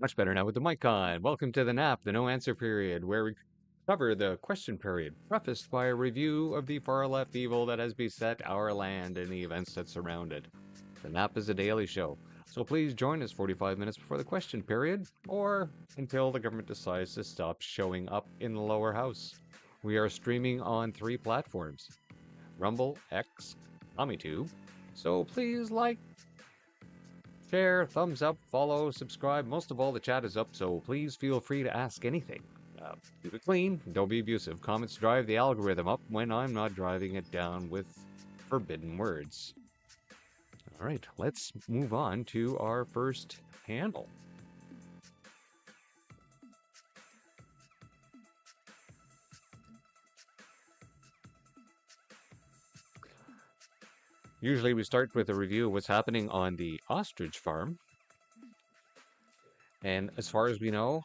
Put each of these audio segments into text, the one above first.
Much better now with the mic on. Welcome to the nap, the no answer period, where we cover the question period, prefaced by a review of the far left evil that has beset our land and the events that surround it. The nap is a daily show, so please join us 45 minutes before the question period, or until the government decides to stop showing up in the lower house. We are streaming on 3 platforms: Rumble, X, AmiTube, so please like, share, thumbs up, follow, subscribe. Most of all, the chat is up, so please feel free to ask anything. Keep it clean, don't be abusive. Comments drive the algorithm up when I'm not driving it down with forbidden words. All right, let's move on to our first handle. Usually we start with a review of what's happening on the ostrich farm. And as far as we know,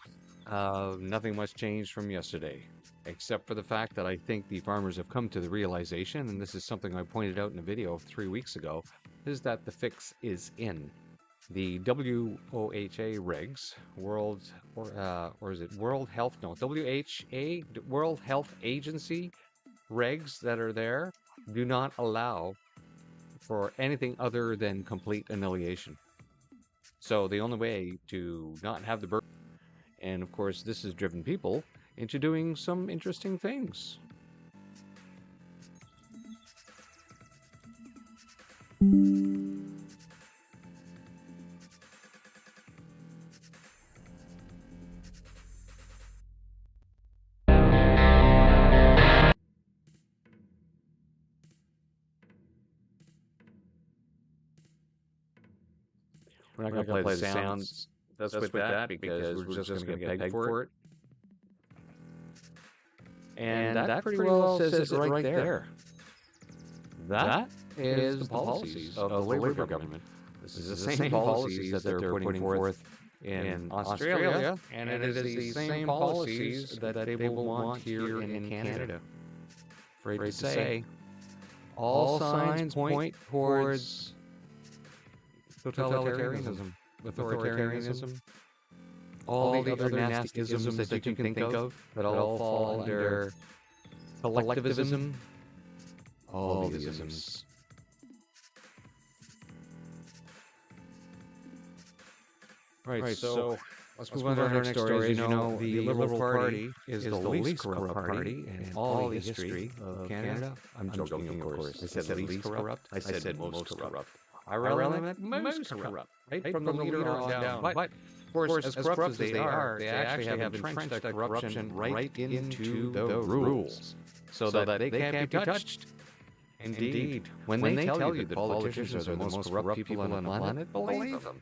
nothing much changed from yesterday, except for the fact that I think the farmers have come to the realization, and this is something I pointed out in a video 3 weeks ago, is that the fix is in. The WOHA regs, World Health Agency regs that are there do not allow for anything other than complete annihilation. So the only way to not have the burden, and of course this has driven people into doing some interesting things. We're not going to play the sounds that's with that because we're just going to get pegged for it. And that pretty well says it right there. That is the policies of the Labour government. This is the same policies that they're putting forth in Australia, and it is the same policies that they will want here in Canada. Afraid to say, all signs point towards totalitarianism, authoritarianism, all the other nasty isms that you can think of that all fall under collectivism. All the isms. Right, so let's move on to our next story. As you know, the Liberal Party is the least corrupt party in all the history of Canada. I'm joking, of course. I said least corrupt. I said most corrupt. I meant most corrupt, right? From the leader on down. But, of course, as corrupt as they are, they actually have entrenched that corruption right into the rules, so that they can't be touched. Indeed. When they tell you that politicians are the most corrupt people on the planet, believe them.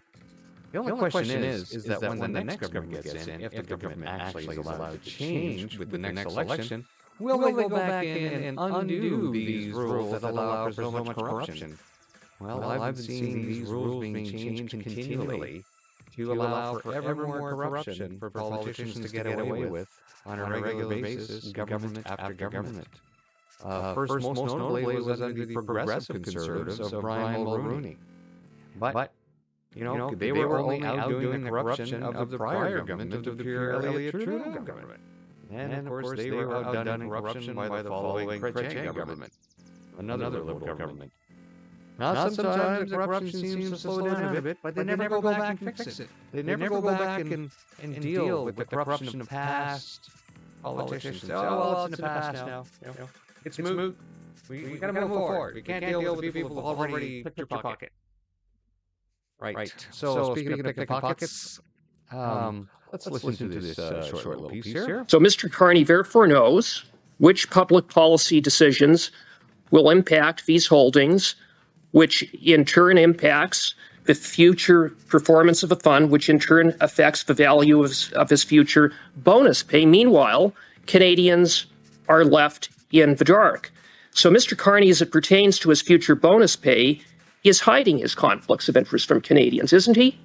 The only question is that when the next government gets in, if the government actually is allowed to change with the next election, will they go back in and undo these rules that allow for so much corruption? Well, I've been seeing these rules being changed continually to allow for ever more corruption for politicians to get away with on a regular basis, government after government. First, most notably, was under the progressive conservatives of Brian Mulroney. But they were only outdoing the corruption of the prior government of the Pierre Elliott Trudeau government. And of course, they were outdone in corruption by the following Chrétien government, another Liberal government. Now, sometimes the corruption seems to slow down a bit, but they never go back and fix it. They never go back and deal with the corruption of past politicians. Oh, well, it's in the past now. It's moot. We got to move forward. We can't deal with the people who've already picked your pocket. Right. So speaking of picking pockets, let's listen to this short little piece here. So Mr. Carney therefore knows which public policy decisions will impact these holdings, which in turn impacts the future performance of the fund, which in turn affects the value of his future bonus pay. Meanwhile, Canadians are left in the dark. So Mr. Carney, as it pertains to his future bonus pay, is hiding his conflicts of interest from Canadians, isn't he?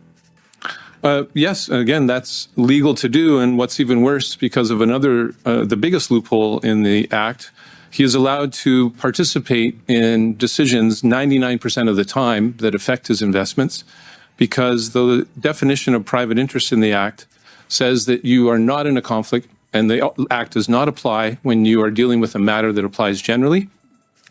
Yes, again, that's legal to do. And what's even worse, because of the biggest loophole in the Act, he is allowed to participate in decisions 99% of the time that affect his investments, because the definition of private interest in the Act says that you are not in a conflict, and the Act does not apply when you are dealing with a matter that applies generally.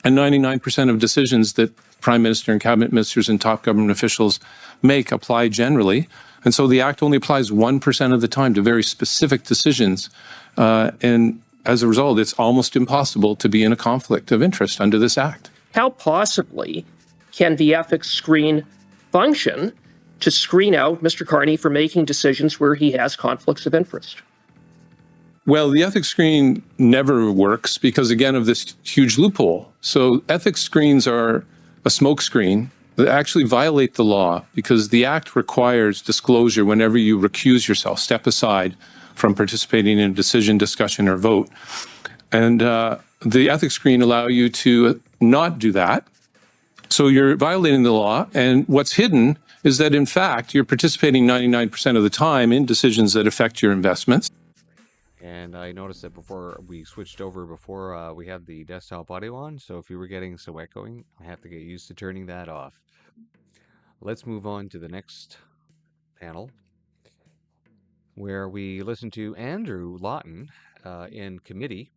And 99% of decisions that Prime Minister and Cabinet Ministers and top government officials make apply generally. And so the Act only applies 1% of the time to very specific decisions. And as a result, it's almost impossible to be in a conflict of interest under this Act. How possibly can the ethics screen function to screen out Mr. Carney for making decisions where he has conflicts of interest? Well, the ethics screen never works because, again, of this huge loophole. So ethics screens are a smoke screen that actually violate the law, because the Act requires disclosure whenever you recuse yourself, step aside from participating in a decision, discussion, or vote. And the ethics screen allow you to not do that. So you're violating the law. And what's hidden is that, in fact, you're participating 99% of the time in decisions that affect your investments. And I noticed that before we switched over, we had the desktop audio on, so if you were getting some echoing, I have to get used to turning that off. Let's move on to the next panel, where we listen to Andrew Lawton in committee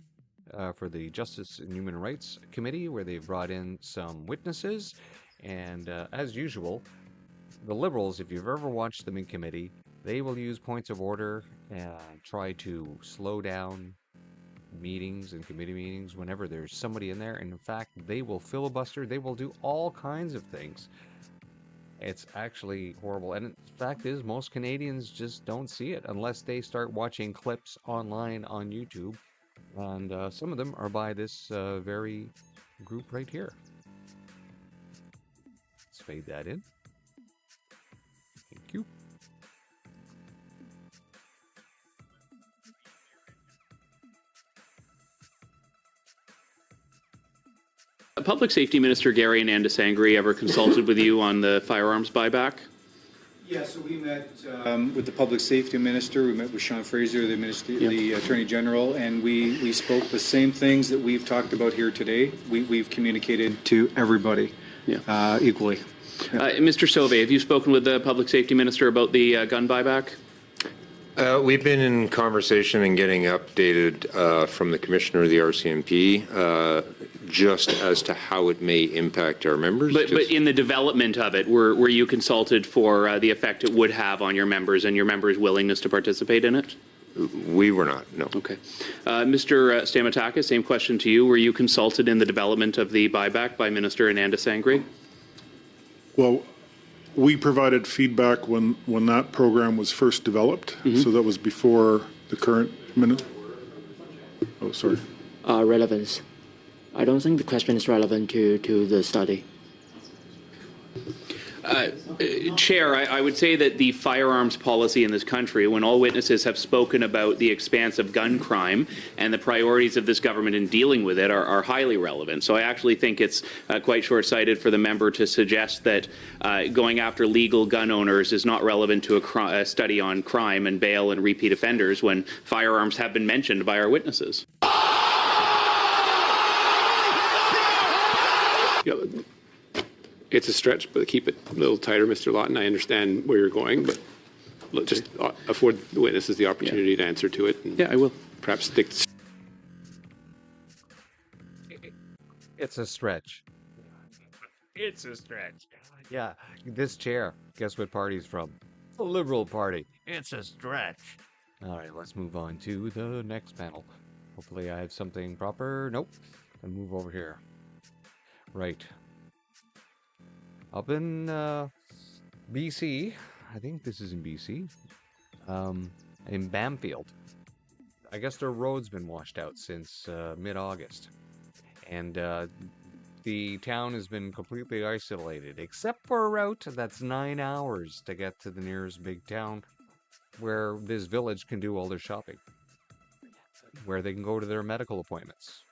for the Justice and Human Rights Committee, where they've brought in some witnesses. And as usual, the Liberals, if you've ever watched them in committee, they will use points of order and try to slow down meetings and committee meetings whenever there's somebody in there. And in fact, they will filibuster. They will do all kinds of things. It's actually horrible. And the fact is, most Canadians just don't see it unless they start watching clips online on YouTube. And some of them are by this very group right here. Let's fade that in. Thank you. Public Safety Minister Gary and Sangri ever consulted with you on the firearms buyback? Yeah, so we met with the Public Safety Minister, we met with Sean Fraser, the Minister, the Attorney General, and we spoke the same things that we've talked about here today. We've communicated to everybody equally. Mr. Sauvé, have you spoken with the Public Safety Minister about the gun buyback? We've been in conversation and getting updated from the commissioner of the RCMP just as to how it may impact our members. But in the development of it, were you consulted for the effect it would have on your members and your members' willingness to participate in it? We were not, no. Okay. Mr. Stamatakis, same question to you. Were you consulted in the development of the buyback by Minister Ananda Sangri? Well, we provided feedback when that program was first developed. So that was before the current minute. Oh, sorry. Relevance. I don't think the question is relevant to the study. Chair, I would say that the firearms policy in this country, when all witnesses have spoken about the expanse of gun crime and the priorities of this government in dealing with it, are highly relevant. So I actually think it's quite short-sighted for the member to suggest that going after legal gun owners is not relevant to a study on crime and bail and repeat offenders when firearms have been mentioned by our witnesses. It's a stretch, but keep it a little tighter, Mr. Lawton. I understand where you're going, but just afford the witnesses the opportunity to answer to it. And yeah, I will. Perhaps stick. It's a stretch. It's a stretch. Yeah, this chair, guess what party he's from? The Liberal Party. It's a stretch. All right, let's move on to the next panel. Hopefully I have something proper. Nope. And move over here. Right. Up in BC, I think this is in BC, in Bamfield. I guess their road's been washed out since mid-August. And the town has been completely isolated, except for a route that's 9 hours to get to the nearest big town where this village can do all their shopping, where they can go to their medical appointments.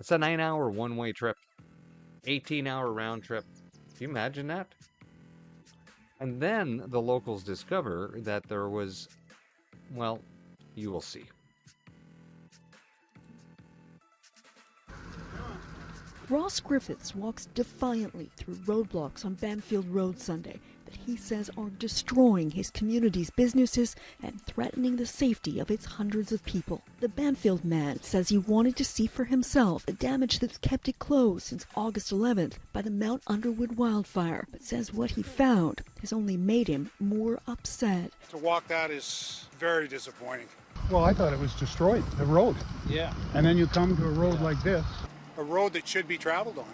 It's a 9-hour one-way trip, 18-hour round trip. Can you imagine that? And then the locals discover that there was, well, you will see. Ross Griffiths walks defiantly through roadblocks on Bamfield Road Sunday that he says are destroying his community's businesses and threatening the safety of its hundreds of people. The Bamfield man says he wanted to see for himself the damage that's kept it closed since August 11th by the Mount Underwood wildfire, but says what he found has only made him more upset. To walk that is very disappointing. Well, I thought it was destroyed, the road. Yeah. And then you come to a road like this. A road that should be traveled on.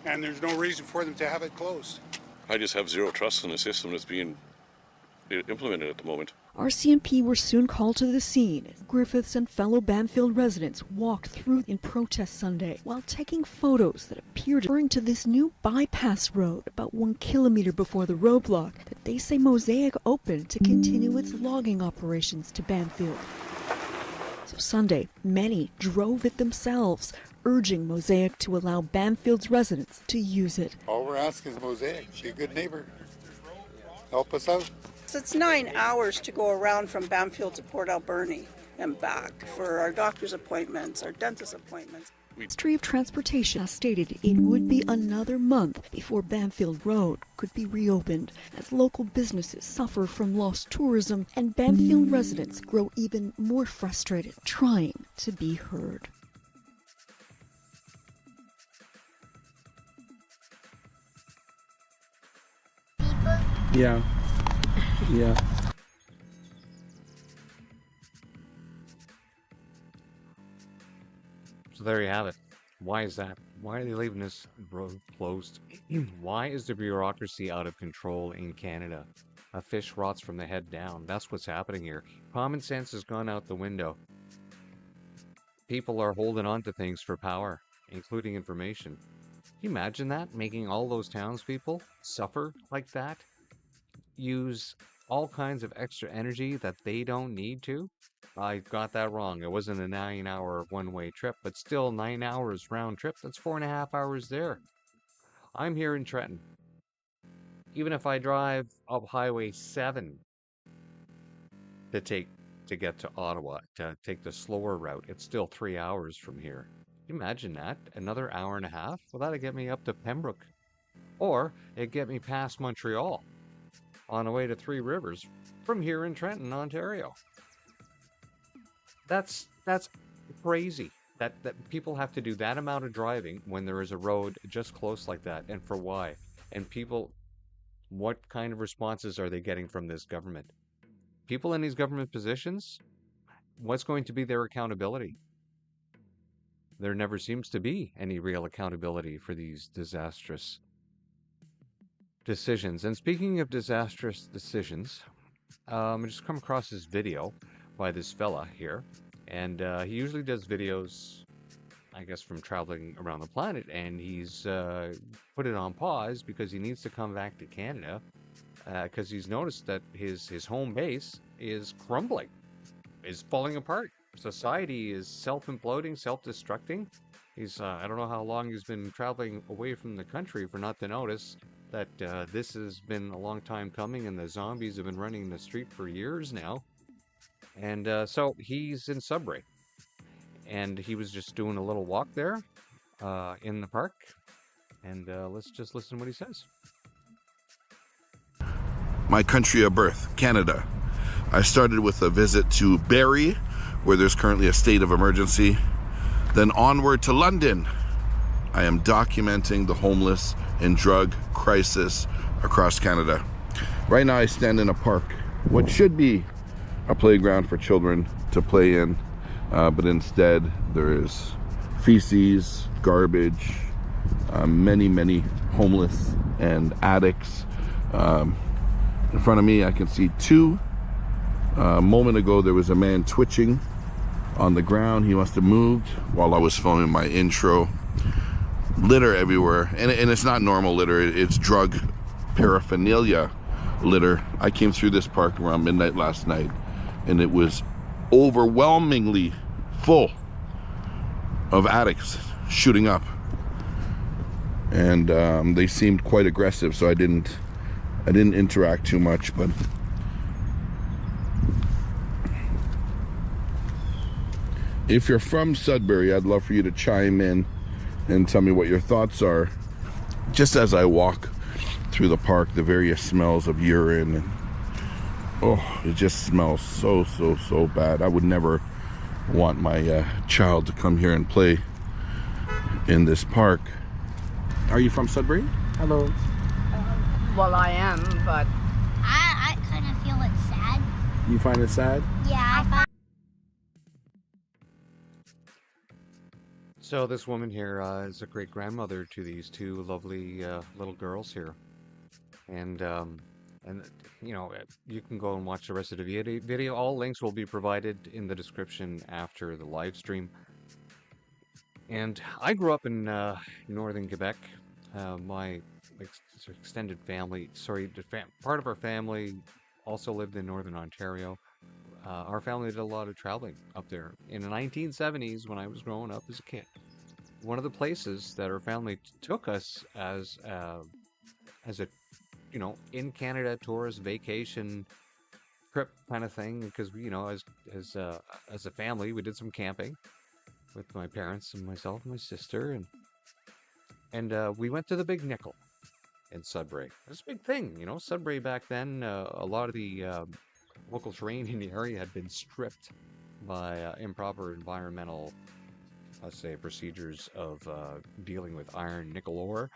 And there's no reason for them to have it closed. I just have zero trust in the system that's being implemented at the moment. RCMP were soon called to the scene as Griffiths and fellow Bamfield residents walked through in protest Sunday while taking photos that appeared referring to this new bypass road about 1 kilometer before the roadblock that they say Mosaic opened to continue its logging operations to Bamfield. So Sunday, many drove it themselves, urging Mosaic to allow Bamfield's residents to use it. All we're asking is Mosaic, be a good neighbor. Help us out. It's 9 hours to go around from Bamfield to Port Alberni and back for our doctor's appointments, our dentist appointments. Ministry of Transportation has stated it would be another month before Bamfield Road could be reopened as local businesses suffer from lost tourism and Bamfield residents grow even more frustrated trying to be heard. Yeah. Yeah. So there you have it. Why is that? Why are they leaving this road closed? Why is the bureaucracy out of control in Canada? A fish rots from the head down. That's what's happening here. Common sense has gone out the window. People are holding on to things for power, including information. Can you imagine that? Making all those townspeople suffer like that? Use all kinds of extra energy that they don't need to? I got that wrong. It wasn't a 9-hour one-way trip, but still 9 hours round trip. That's 4.5 hours there. I'm here in Trenton. Even if I drive up Highway 7 to get to Ottawa, to take the slower route, it's still 3 hours from here. Can you imagine that? Another hour and a half? Well, that'd get me up to Pembroke. Or it'd get me past Montreal. on the way to Three Rivers from here in Trenton, Ontario. That's crazy that people have to do that amount of driving when there is a road just close like that, and for why? And people, what kind of responses are they getting from this government? People in these government positions, what's going to be their accountability? There never seems to be any real accountability for these disastrous decisions. And speaking of disastrous decisions, I just come across this video by this fella here, and he usually does videos, I guess, from traveling around the planet, and he's put it on pause because he needs to come back to Canada because he's noticed that his home base is crumbling, is falling apart. Society is self-imploding, self-destructing. He's I don't know how long he's been traveling away from the country for not to notice that this has been a long time coming, and the zombies have been running the street for years now. And so he's in Sudbury, and he was just doing a little walk there in the park. And let's just listen to what he says. My country of birth, Canada. I started with a visit to Barrie, where there's currently a state of emergency. Then onward to London. I am documenting the homeless and drug crisis across Canada. Right now I stand in a park, what should be a playground for children to play in, but instead there is feces, garbage, many homeless and addicts. In front of me I can see two. A moment ago there was a man twitching on the ground. He must have moved while I was filming my intro. Litter everywhere, and it's not normal litter, it's drug paraphernalia litter. I came through this park around midnight last night, and it was overwhelmingly full of addicts shooting up, and they seemed quite aggressive, so I didn't interact too much. But if you're from Sudbury, I'd love for you to chime in and tell me what your thoughts are. Just as I walk through the park, the various smells of urine, and oh, it just smells so bad. I would never want my child to come here and play in this park. Are you from Sudbury? Hello. Well, I am, but I kind of feel it's sad. You find it sad? Yeah, I find. So this woman here is a great grandmother to these two lovely little girls here, and you know, you can go and watch the rest of the video. All links will be provided in the description after the live stream. And I grew up in northern Quebec. My extended family, part of our family also lived in northern Ontario. Our family did a lot of traveling up there in the 1970s when I was growing up as a kid. One of the places that our family took us as a, you know, in Canada tourist vacation trip kind of thing, because we, you know, as a family, we did some camping with my parents and myself and my sister, and we went to the Big Nickel in Sudbury. It was a big thing, you know. Sudbury back then, a lot of the local terrain in the area had been stripped by improper environmental, let's say, procedures of dealing with iron, nickel ore.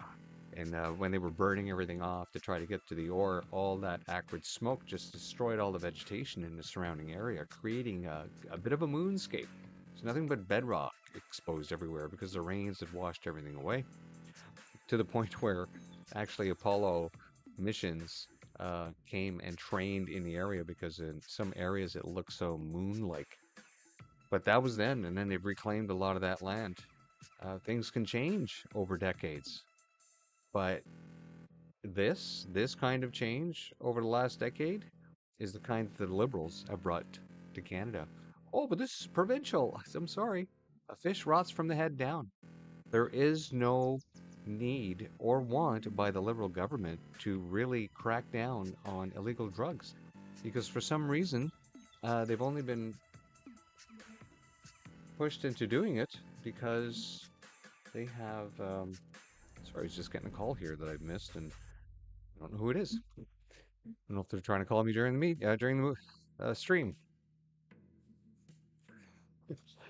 And when they were burning everything off to try to get to the ore, all that acrid smoke just destroyed all the vegetation in the surrounding area, creating a bit of a moonscape. It's nothing but bedrock exposed everywhere because the rains had washed everything away, to the point where actually Apollo missions came and trained in the area because in some areas it looked so moon-like. But that was then, and then they've reclaimed a lot of that land. Things can change over decades. But this kind of change over the last decade is the kind that the Liberals have brought to Canada. Oh, but this is provincial. I'm sorry. A fish rots from the head down. There is no need or want by the Liberal government to really crack down on illegal drugs, because for some reason they've only been pushed into doing it because they have sorry, I was just getting a call here that I've missed and I don't know who it is. don't know if they're trying to call me during the stream.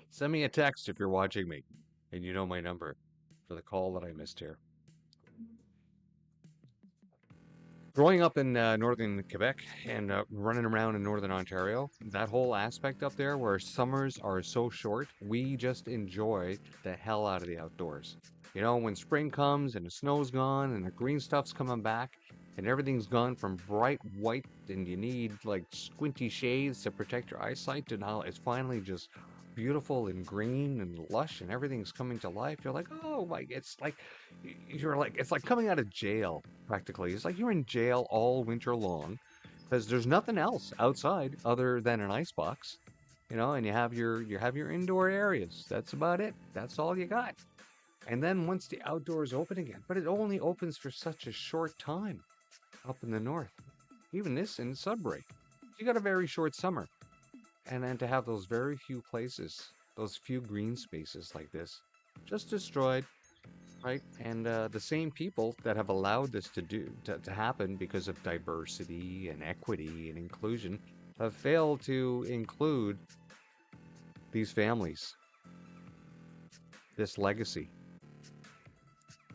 Send me a text if you're watching me and you know my number for the call that I missed here. Growing up in northern Quebec and running around in northern Ontario, that whole aspect up there where summers are so short, we just enjoy the hell out of the outdoors. You know, when spring comes and the snow's gone and the green stuff's coming back and everything's gone from bright white and you need like squinty shades to protect your eyesight to now it's finally just beautiful and green and lush and everything's coming to life. You're like, oh my, it's like coming out of jail practically. It's like you're in jail all winter long because there's nothing else outside other than an icebox, you know, and you have your indoor areas. That's about it. That's all you got. And then once the outdoors open again, but it only opens for such a short time up in the north. Even this in Sudbury, you got a very short summer. And then to have those very few places, those few green spaces like this, just destroyed, right? And the same people that have allowed this to happen because of diversity and equity and inclusion have failed to include these families, this legacy,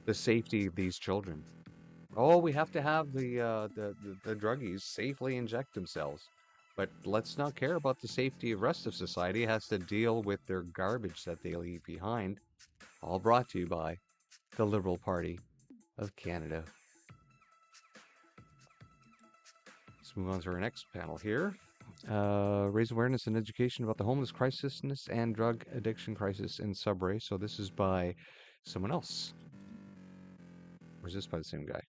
the safety of these children. Oh, we have to have the druggies safely inject themselves. But let's not care about the safety of the rest of society. It has to deal with their garbage that they leave behind. All brought to you by the Liberal Party of Canada. Let's move on to our next panel here. Raise awareness and education about the homeless crisis and drug addiction crisis in Sudbury. So this is by someone else. Or is this by the same guy?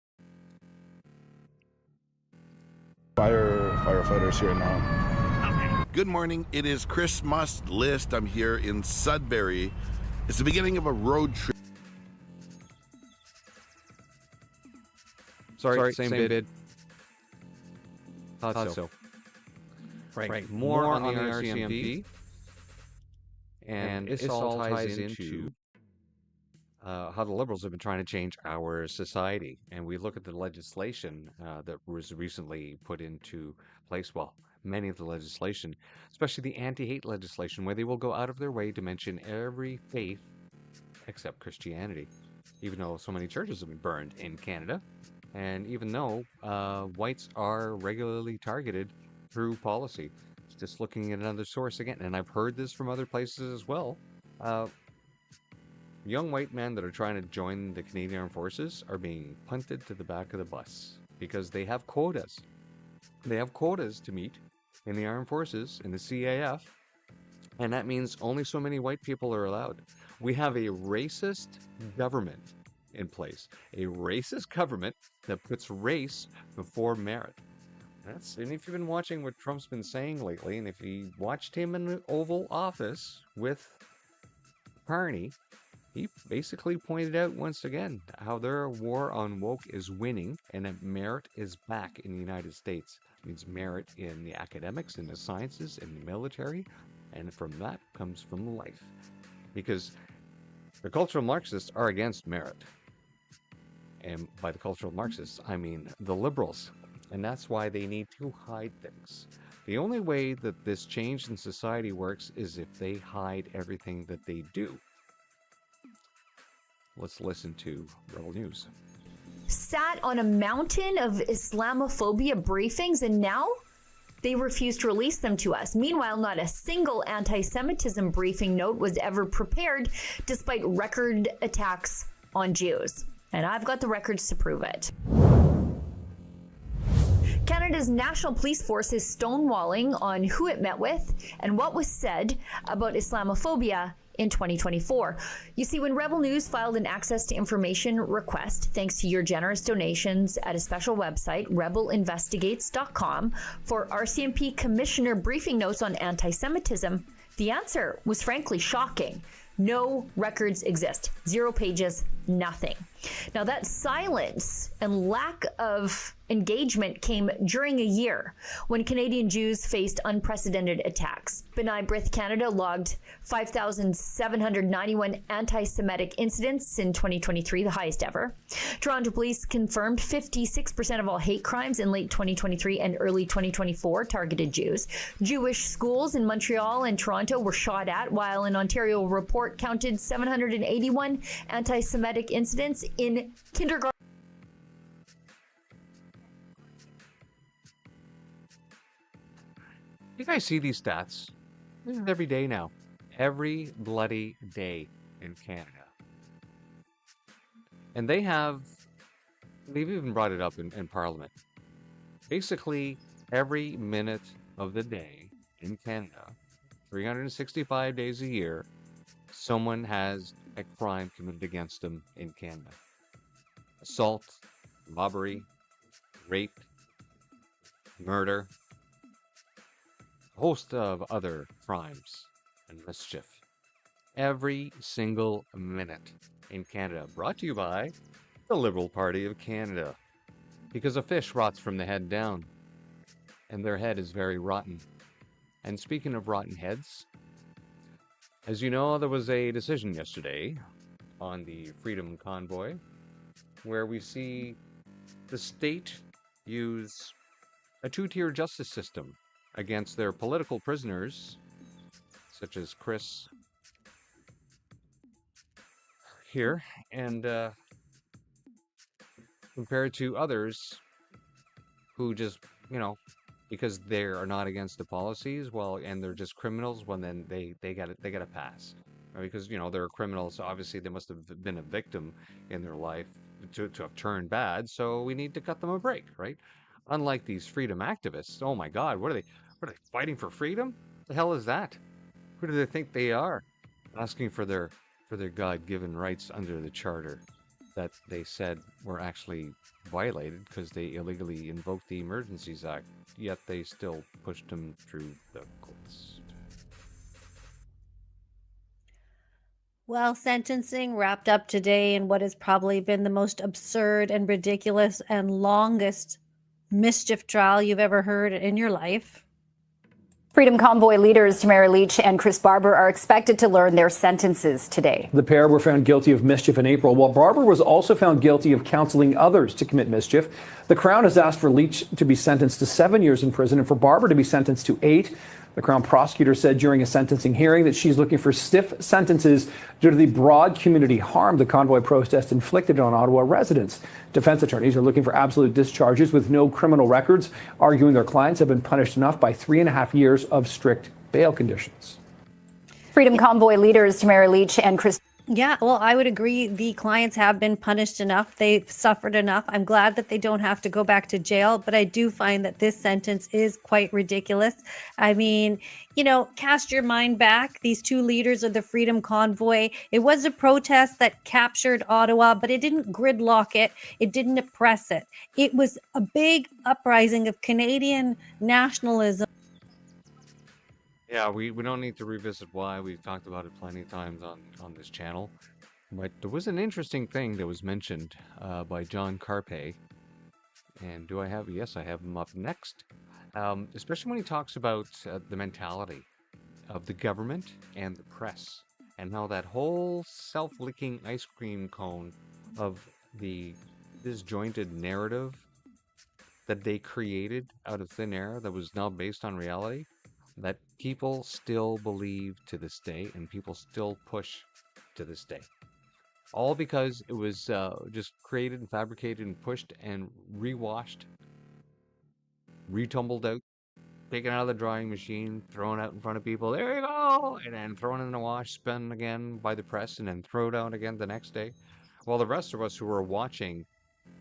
Firefighters here now. Good morning. It is Christmas List. I'm here in Sudbury. It's the beginning of a road trip. Sorry, same bid. Thought so. Right. More on the RCMP. And this all ties into how the Liberals have been trying to change our society. And we look at the legislation that was recently put into place. Well, many of the legislation, especially the anti-hate legislation, where they will go out of their way to mention every faith except Christianity, even though so many churches have been burned in Canada. And even though whites are regularly targeted through policy. Just looking at another source again, and I've heard this from other places as well. Young white men that are trying to join the Canadian Armed Forces are being punted to the back of the bus because they have quotas. They have quotas to meet in the Armed Forces, in the CAF, and that means only so many white people are allowed. We have a racist government in place, a racist government that puts race before merit. And if you've been watching what Trump's been saying lately, and if you watched him in the Oval Office with Carney, he basically pointed out once again how their war on woke is winning and that merit is back in the United States. It means merit in the academics, in the sciences, in the military, and from that comes from life. Because the cultural Marxists are against merit. And by the cultural Marxists, I mean the liberals. And that's why they need to hide things. The only way that this change in society works is if they hide everything that they do. Let's listen to Rebel News. Sat on a mountain of Islamophobia briefings, and now they refuse to release them to us. Meanwhile, not a single anti-Semitism briefing note was ever prepared, despite record attacks on Jews. And I've got the records to prove it. Canada's National Police Force is stonewalling on who it met with and what was said about Islamophobia in 2024. You see, when Rebel News filed an access to information request, thanks to your generous donations at a special website, rebelinvestigates.com, for RCMP Commissioner briefing notes on anti-Semitism, the answer was frankly shocking. No records exist. 0 pages, nothing. Now that silence and lack of engagement came during a year when Canadian Jews faced unprecedented attacks. B'nai B'rith Canada logged 5,791 anti-Semitic incidents in 2023, the highest ever. Toronto police confirmed 56% of all hate crimes in late 2023 and early 2024 targeted Jews. Jewish schools in Montreal and Toronto were shot at, while an Ontario report counted 781 anti-Semitic incidents in kindergarten. You guys see these stats? This is every day now. Every bloody day in Canada. And they've even brought it up in Parliament. Basically, every minute of the day in Canada, 365 days a year, someone has a crime committed against them in Canada. Assault, robbery, rape, murder, a host of other crimes and mischief. Every single minute in Canada. Brought to you by the Liberal Party of Canada. Because a fish rots from the head down, and their head is very rotten. And speaking of rotten heads, as you know, there was a decision yesterday on the Freedom Convoy where we see the state use a two-tier justice system against their political prisoners, such as Chris here, and compared to others who just, because they are not against the policies, and they're just criminals, then they get a pass. Because, they're criminals, so obviously they must have been a victim in their life to have turned bad, so we need to cut them a break, right? Unlike these freedom activists, oh my God, what are they fighting for freedom? What the hell is that? Who do they think they are? Asking for their God-given rights under the charter that they said were actually violated because they illegally invoked the Emergencies Act, yet they still pushed them through the courts. Well, sentencing wrapped up today in what has probably been the most absurd and ridiculous and longest mischief trial you've ever heard in your life. Freedom Convoy leaders Tamara Leach and Chris Barber are expected to learn their sentences today. The pair were found guilty of mischief in April, while Barber was also found guilty of counseling others to commit mischief. The Crown has asked for Leach to be sentenced to 7 years in prison and for Barber to be sentenced to 8. The Crown prosecutor said during a sentencing hearing that she's looking for stiff sentences due to the broad community harm the convoy protest inflicted on Ottawa residents. Defense attorneys are looking for absolute discharges with no criminal records, arguing their clients have been punished enough by 3.5 years of strict bail conditions. Freedom Convoy leaders Tamara Leach and Chris. Yeah, well, I would agree. The clients have been punished enough. They've suffered enough. I'm glad that they don't have to go back to jail, but I do find that this sentence is quite ridiculous. I mean, cast your mind back. These two leaders of the Freedom Convoy, it was a protest that captured Ottawa, but it didn't gridlock it. It didn't oppress it. It was a big uprising of Canadian nationalism. Yeah, we don't need to revisit why. We've talked about it plenty of times on this channel. But there was an interesting thing that was mentioned by John Carpe. And do I have? Yes, I have him up next. Especially when he talks about the mentality of the government and the press. And how that whole self-licking ice cream cone of the disjointed narrative that they created out of thin air that was now based on reality, that people still believe to this day and people still push to this day. All because it was just created and fabricated and pushed and rewashed, retumbled out, taken out of the drying machine, thrown out in front of people, there you go, and then thrown in the wash, spun again by the press, and then thrown out again the next day. While the rest of us who were watching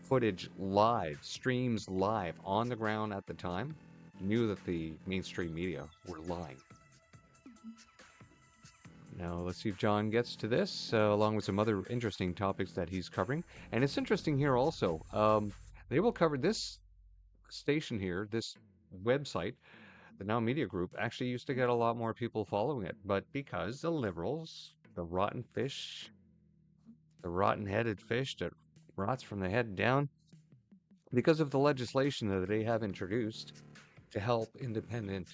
footage live, streams live on the ground at the time, knew that the mainstream media were lying. Now, let's see if John gets to this, along with some other interesting topics that he's covering. And it's interesting here also, they will cover this station here, this website, the Now Media Group, actually used to get a lot more people following it. But because the Liberals, the rotten fish, the rotten-headed fish that rots from the head down, because of the legislation that they have introduced to help independent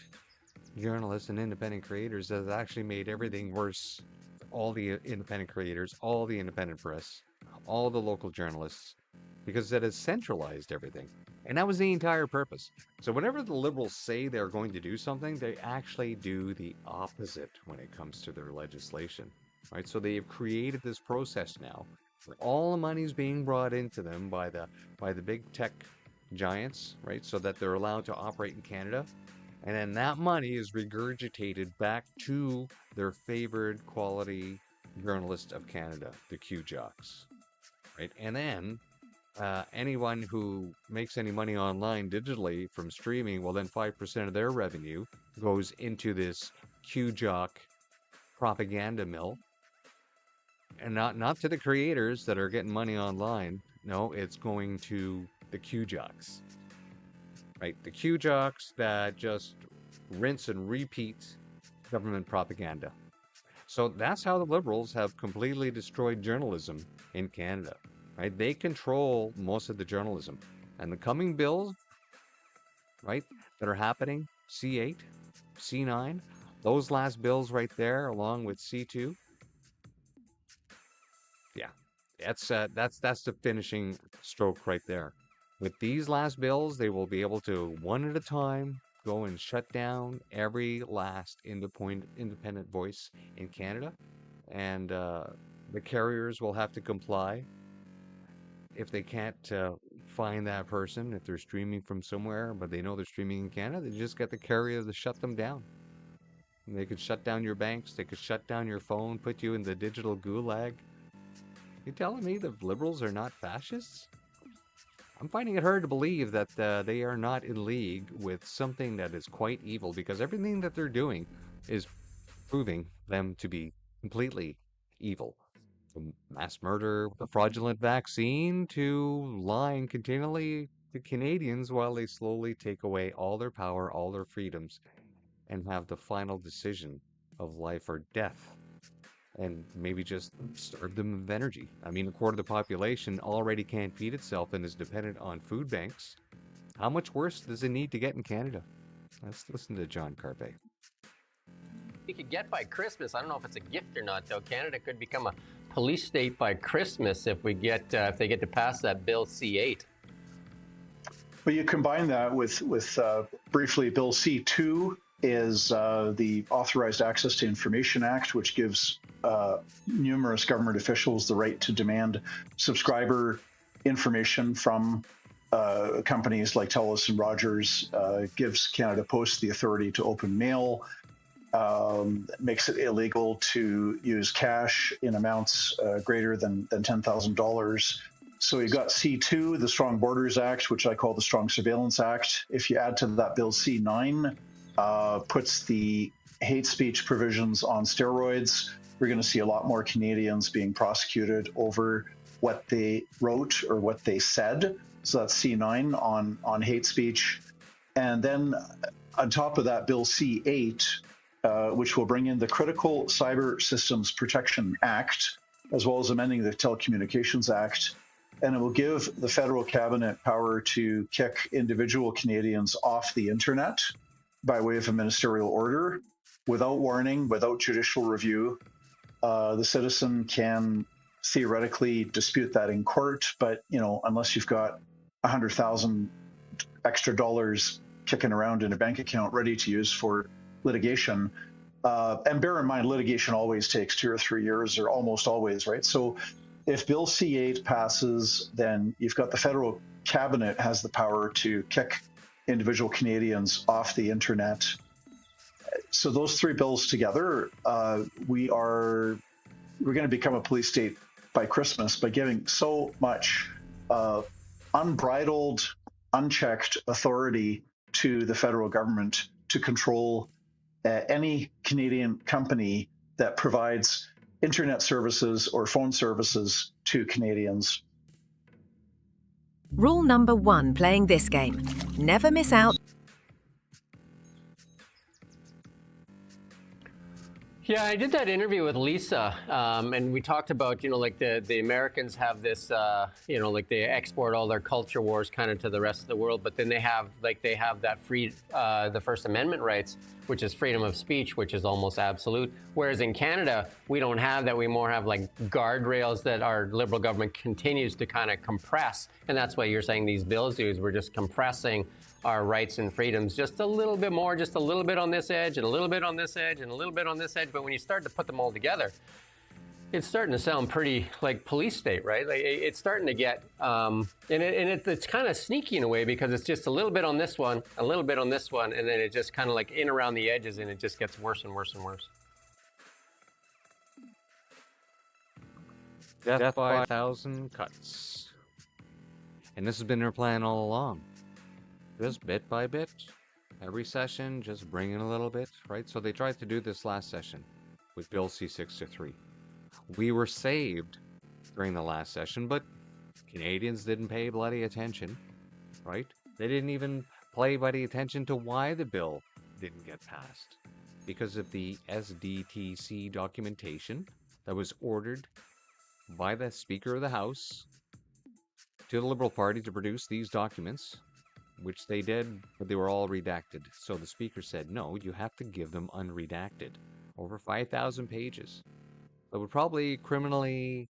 journalists and independent creators that has actually made everything worse. All the independent creators, all the independent press, all the local journalists, because that has centralized everything. And that was the entire purpose. So whenever the Liberals say they're going to do something, they actually do the opposite when it comes to their legislation. Right? So they've created this process now where all the money is being brought into them by the big tech giants, right? So that they're allowed to operate in Canada. And then that money is regurgitated back to their favored quality journalist of Canada, the Q jocks, right? And then anyone who makes any money online digitally from streaming, well, then 5% of their revenue goes into this Q jock propaganda mill, and not to the creators that are getting money online. No, it's going to the Q jocks. Right, the Q jocks that just rinse and repeat government propaganda. So that's how the Liberals have completely destroyed journalism in Canada. Right, they control most of the journalism, and the coming bills, right, that are happening, C8, C9, those last bills right there, along with C2. Yeah, that's the finishing stroke right there. With these last bills, they will be able to, one at a time, go and shut down every last independent voice in Canada. And the carriers will have to comply. If they can't find that person, if they're streaming from somewhere, but they know they're streaming in Canada, they just get the carrier to shut them down. And they could shut down your banks, they could shut down your phone, put you in the digital gulag. You telling me the Liberals are not fascists? I'm finding it hard to believe that they are not in league with something that is quite evil, because everything that they're doing is proving them to be completely evil. From mass murder, the fraudulent vaccine, to lying continually to Canadians while they slowly take away all their power, all their freedoms, and have the final decision of life or death. And maybe just starve them of energy. I mean, a quarter of the population already can't feed itself and is dependent on food banks. How much worse does it need to get in Canada? Let's listen to John Carpe. We could get by Christmas. I don't know if it's a gift or not, though. Canada could become a police state by Christmas if they get to pass that Bill C8. Well, you combine that with briefly Bill C2 is the Authorized Access to Information Act, which gives numerous government officials the right to demand subscriber information from companies like TELUS and Rogers, gives Canada Post the authority to open mail, makes it illegal to use cash in amounts greater than $10,000. So you've got C2, the Strong Borders Act, which I call the Strong Surveillance Act. If you add to that Bill C9, puts the hate speech provisions on steroids. We're going to see a lot more Canadians being prosecuted over what they wrote or what they said. So that's C9 on hate speech. And then on top of that, Bill C8, which will bring in the Critical Cyber Systems Protection Act, as well as amending the Telecommunications Act. And it will give the federal cabinet power to kick individual Canadians off the internet by way of a ministerial order, without warning, without judicial review. The citizen can theoretically dispute that in court, but unless you've got $100,000 extra dollars kicking around in a bank account ready to use for litigation, and bear in mind, litigation always takes 2 or 3 years, or almost always, right? So if Bill C8 passes, then you've got the federal cabinet has the power to kick individual Canadians off the internet. So those three bills together, we're going to become a police state by Christmas by giving so much unbridled, unchecked authority to the federal government to control any Canadian company that provides internet services or phone services to Canadians. Rule number 1 playing this game: never miss out. Yeah, I did that interview with Lisa, and we talked about, like the Americans have this, like they export all their culture wars kind of to the rest of the world, but then they have that the First Amendment rights, which is freedom of speech, which is almost absolute. Whereas in Canada, we don't have that. We more have like guardrails that our Liberal government continues to kind of compress, and that's why you're saying these bills do, is we're just compressing our rights and freedoms just a little bit more, just a little bit on this edge and a little bit on this edge and a little bit on this edge. But when you start to put them all together, it's starting to sound pretty like police state, right? Like it's starting to get, it's kind of sneaky in a way, because it's just a little bit on this one, a little bit on this one, and then it just kind of like in around the edges, and it just gets worse and worse and worse. Death by 1,000 cuts. And this has been their plan all along. Just bit by bit, every session, just bring in a little bit, right? So they tried to do this last session with Bill C-63. We were saved during the last session, but Canadians didn't pay bloody attention, right? They didn't even pay bloody attention to why the bill didn't get passed. Because of the SDTC documentation that was ordered by the Speaker of the House to the Liberal Party to produce these documents, which they did, but they were all redacted. So the Speaker said, no, you have to give them unredacted. Over 5,000 pages. It would probably criminally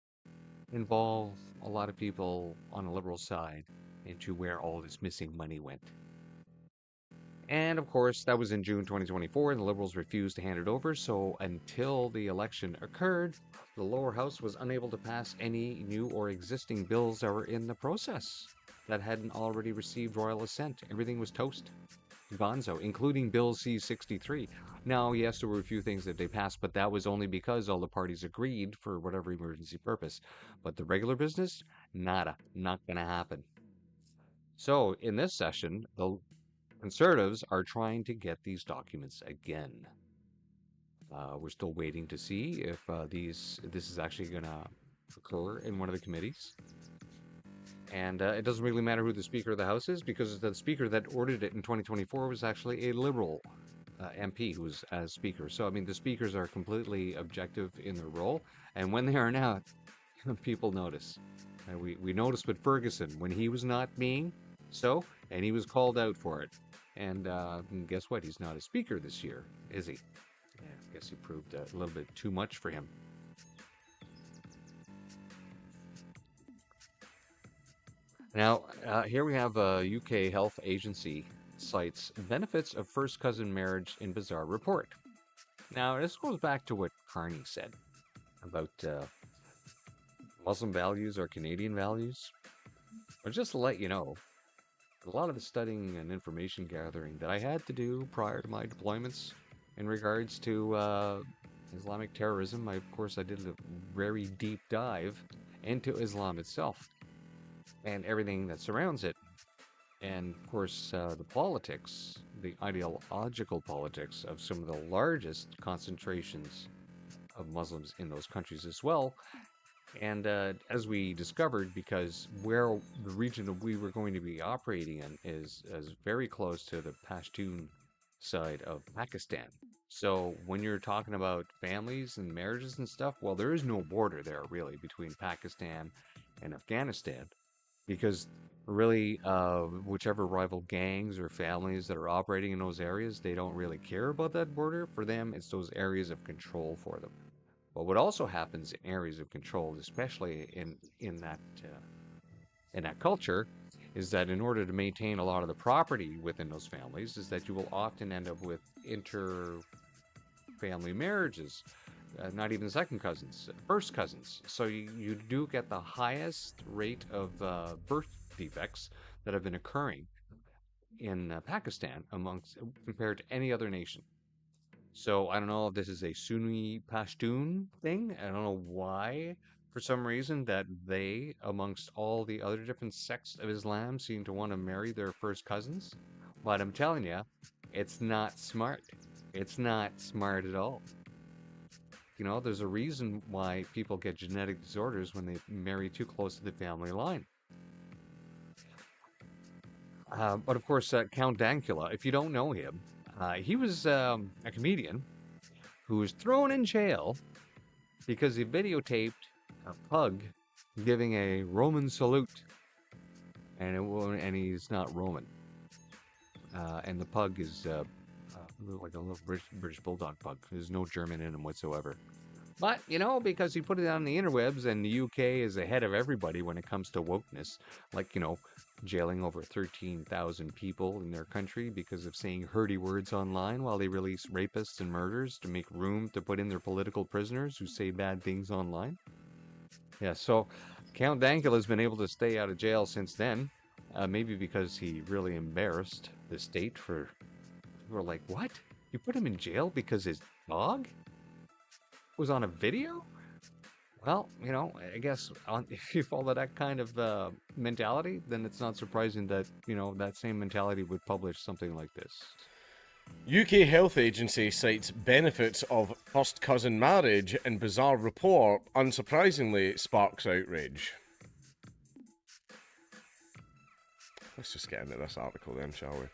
involve a lot of people on the Liberal side into where all this missing money went. And of course, that was in June 2024, and the Liberals refused to hand it over, so until the election occurred, the lower house was unable to pass any new or existing bills that were in the process that hadn't already received royal assent. Everything was toast. Gonzo, including Bill C-63. Now, yes, there were a few things that they passed, but that was only because all the parties agreed for whatever emergency purpose. But the regular business, nada, not gonna happen. So, in this session, the Conservatives are trying to get these documents again. We're still waiting to see if this is actually gonna occur in one of the committees. And it doesn't really matter who the Speaker of the House is, because the Speaker that ordered it in 2024 was actually a Liberal MP who was as Speaker. So, I mean, the Speakers are completely objective in their role. And when they are not, people notice. We noticed with Ferguson when he was not being so, and he was called out for it. And guess what? He's not a Speaker this year, is he? Yeah, I guess he proved a little bit too much for him. Now, here we have a UK health agency cites benefits of first cousin marriage in bizarre report. Now, this goes back to what Carney said about Muslim values or Canadian values. But just to let you know, a lot of the studying and information gathering that I had to do prior to my deployments in regards to Islamic terrorism, of course, I did a very deep dive into Islam itself and everything that surrounds it. And of course, the politics, the ideological politics of some of the largest concentrations of Muslims in those countries as well. And as we discovered, because where the region that we were going to be operating in is very close to the Pashtun side of Pakistan. So when you're talking about families and marriages and stuff, well, there is no border there really between Pakistan and Afghanistan, because really whichever rival gangs or families that are operating in those areas, they don't really care about that border. For them, it's those areas of control for them. But what also happens in areas of control, especially in that culture, is that in order to maintain a lot of the property within those families, is that you will often end up with inter-family marriages, not even second cousins, first cousins. So you do get the highest rate of birth defects that have been occurring in Pakistan compared to any other nation. So I don't know if this is a Sunni Pashtun thing. I don't know why, for some reason, that they, amongst all the other different sects of Islam, seem to want to marry their first cousins. But I'm telling you, it's not smart. It's not smart at all. You know, there's a reason why people get genetic disorders when they marry too close to the family line. But of course, Count Dankula, if you don't know him, he was a comedian who was thrown in jail because he videotaped a pug giving a Roman salute, and he's not Roman. And the pug is like a little British bulldog pug. There's no German in him whatsoever. But, because he put it on the interwebs, and the UK is ahead of everybody when it comes to wokeness, like, jailing over 13,000 people in their country because of saying hurdy words online while they release rapists and murderers to make room to put in their political prisoners who say bad things online. Yeah, so Count Dankula has been able to stay out of jail since then, maybe because he really embarrassed the state for... People are like, what? You put him in jail because his dog was on a video? Well, I guess if you follow that kind of mentality, then it's not surprising that, that same mentality would publish something like this. UK Health Agency cites benefits of first cousin marriage and bizarre report, unsurprisingly, sparks outrage. Let's just get into this article then, shall we?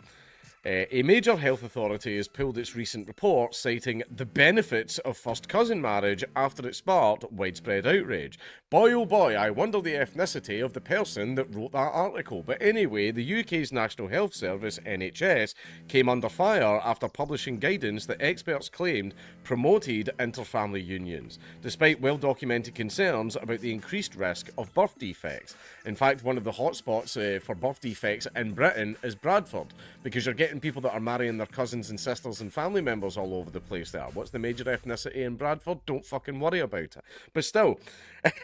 A major health authority has pulled its recent report citing the benefits of first cousin marriage after it sparked widespread outrage. Boy oh boy, I wonder the ethnicity of the person that wrote that article. But anyway, the UK's National Health Service, NHS, came under fire after publishing guidance that experts claimed promoted inter-family unions, despite well-documented concerns about the increased risk of birth defects. In fact, one of the hotspots for birth defects in Britain is Bradford, because you're getting people that are marrying their cousins and sisters and family members all over the place there. What's the major ethnicity in Bradford? Don't fucking worry about it. But still,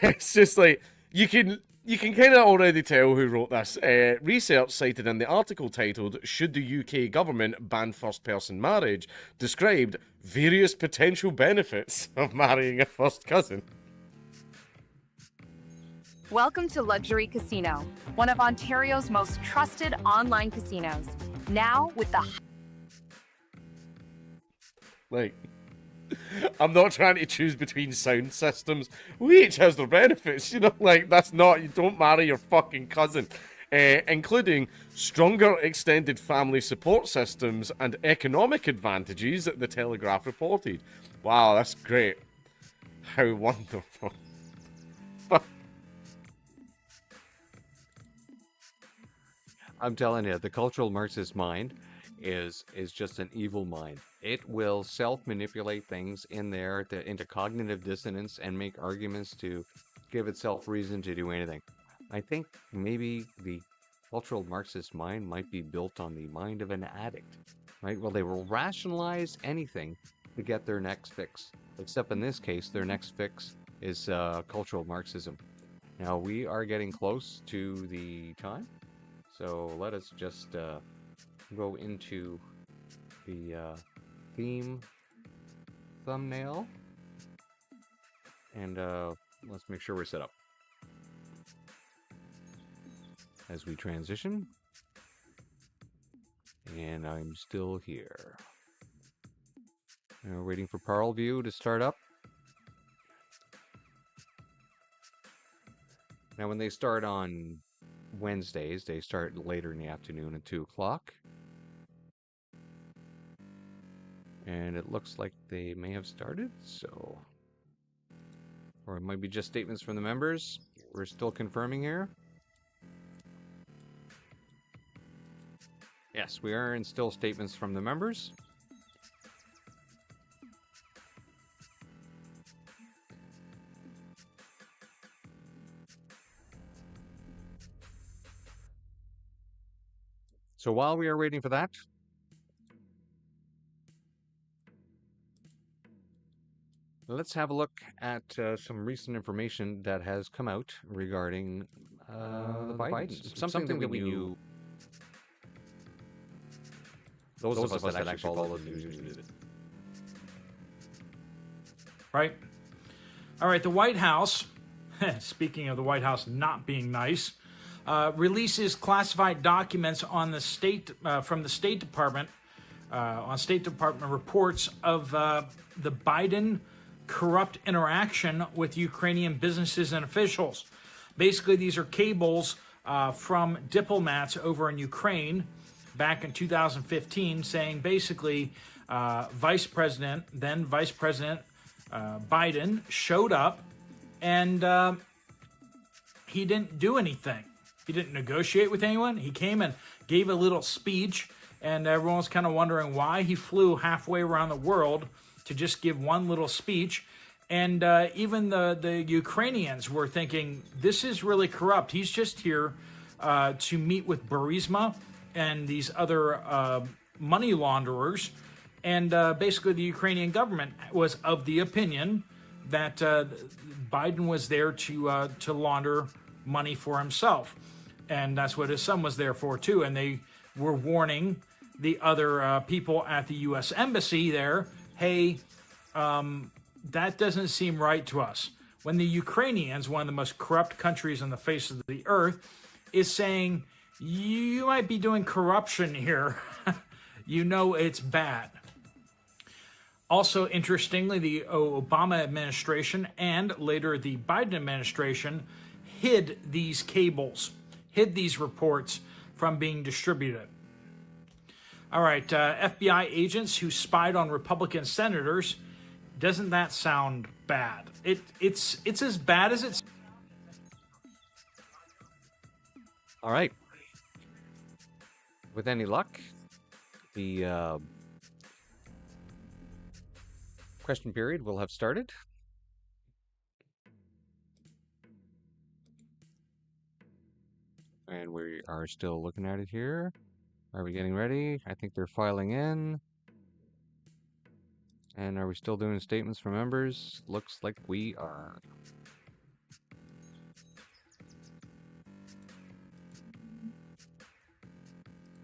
it's just like, you can kind of already tell who wrote this. Research cited in the article titled, "Should the UK government ban first-person marriage?" described various potential benefits of marrying a first cousin. Welcome to Luxury Casino, one of Ontario's most trusted online casinos. Now with the... Like, I'm not trying to choose between sound systems. We each has their benefits, that's not, you don't marry your fucking cousin. Including stronger extended family support systems and economic advantages, the Telegraph reported. Wow, that's great. How wonderful. I'm telling you, the cultural Marxist mind is just an evil mind. It will self-manipulate things in there into cognitive dissonance and make arguments to give itself reason to do anything. I think maybe the cultural Marxist mind might be built on the mind of an addict, right? Well, they will rationalize anything to get their next fix, except in this case, their next fix is cultural Marxism. Now, we are getting close to the time. So let us just go into the theme thumbnail, and let's make sure we're set up as we transition. And I'm still here. We're waiting for Parlview to start up. Now, when they start on Wednesdays, they start later in the afternoon at 2 o'clock. And it looks like they may have started, so... Or it might be just statements from the members. We're still confirming here. Yes, we are in still statements from the members. So while we are waiting for that, let's have a look at some recent information that has come out regarding the Bidens. Something that we knew. Those of us that actually follow the news. Right. All right, the White House, speaking of the White House not being nice, releases classified documents on the from the State Department, on State Department reports of the Biden corrupt interaction with Ukrainian businesses and officials. Basically, these are cables from diplomats over in Ukraine back in 2015 saying basically Vice President Biden showed up, and he didn't do anything. He didn't negotiate with anyone. He came and gave a little speech, and everyone was kind of wondering why he flew halfway around the world to just give one little speech. And even the Ukrainians were thinking, this is really corrupt. He's just here to meet with Burisma and these other money launderers. And basically the Ukrainian government was of the opinion that Biden was there to launder money for himself. And that's what his son was there for, too. And they were warning the other people at the U.S. Embassy there, hey, that doesn't seem right to us. When the Ukrainians, one of the most corrupt countries on the face of the earth, is saying, you might be doing corruption here, you know it's bad. Also, interestingly, the Obama administration and later the Biden administration hid these cables, hid these reports from being distributed. All right, FBI agents who spied on Republican senators. Doesn't that sound bad? It's as bad as it's. All right. With any luck, the question period will have started. And we are still looking at it here. Are we getting ready? I think they're filing in. And are we still doing statements from members? Looks like we are.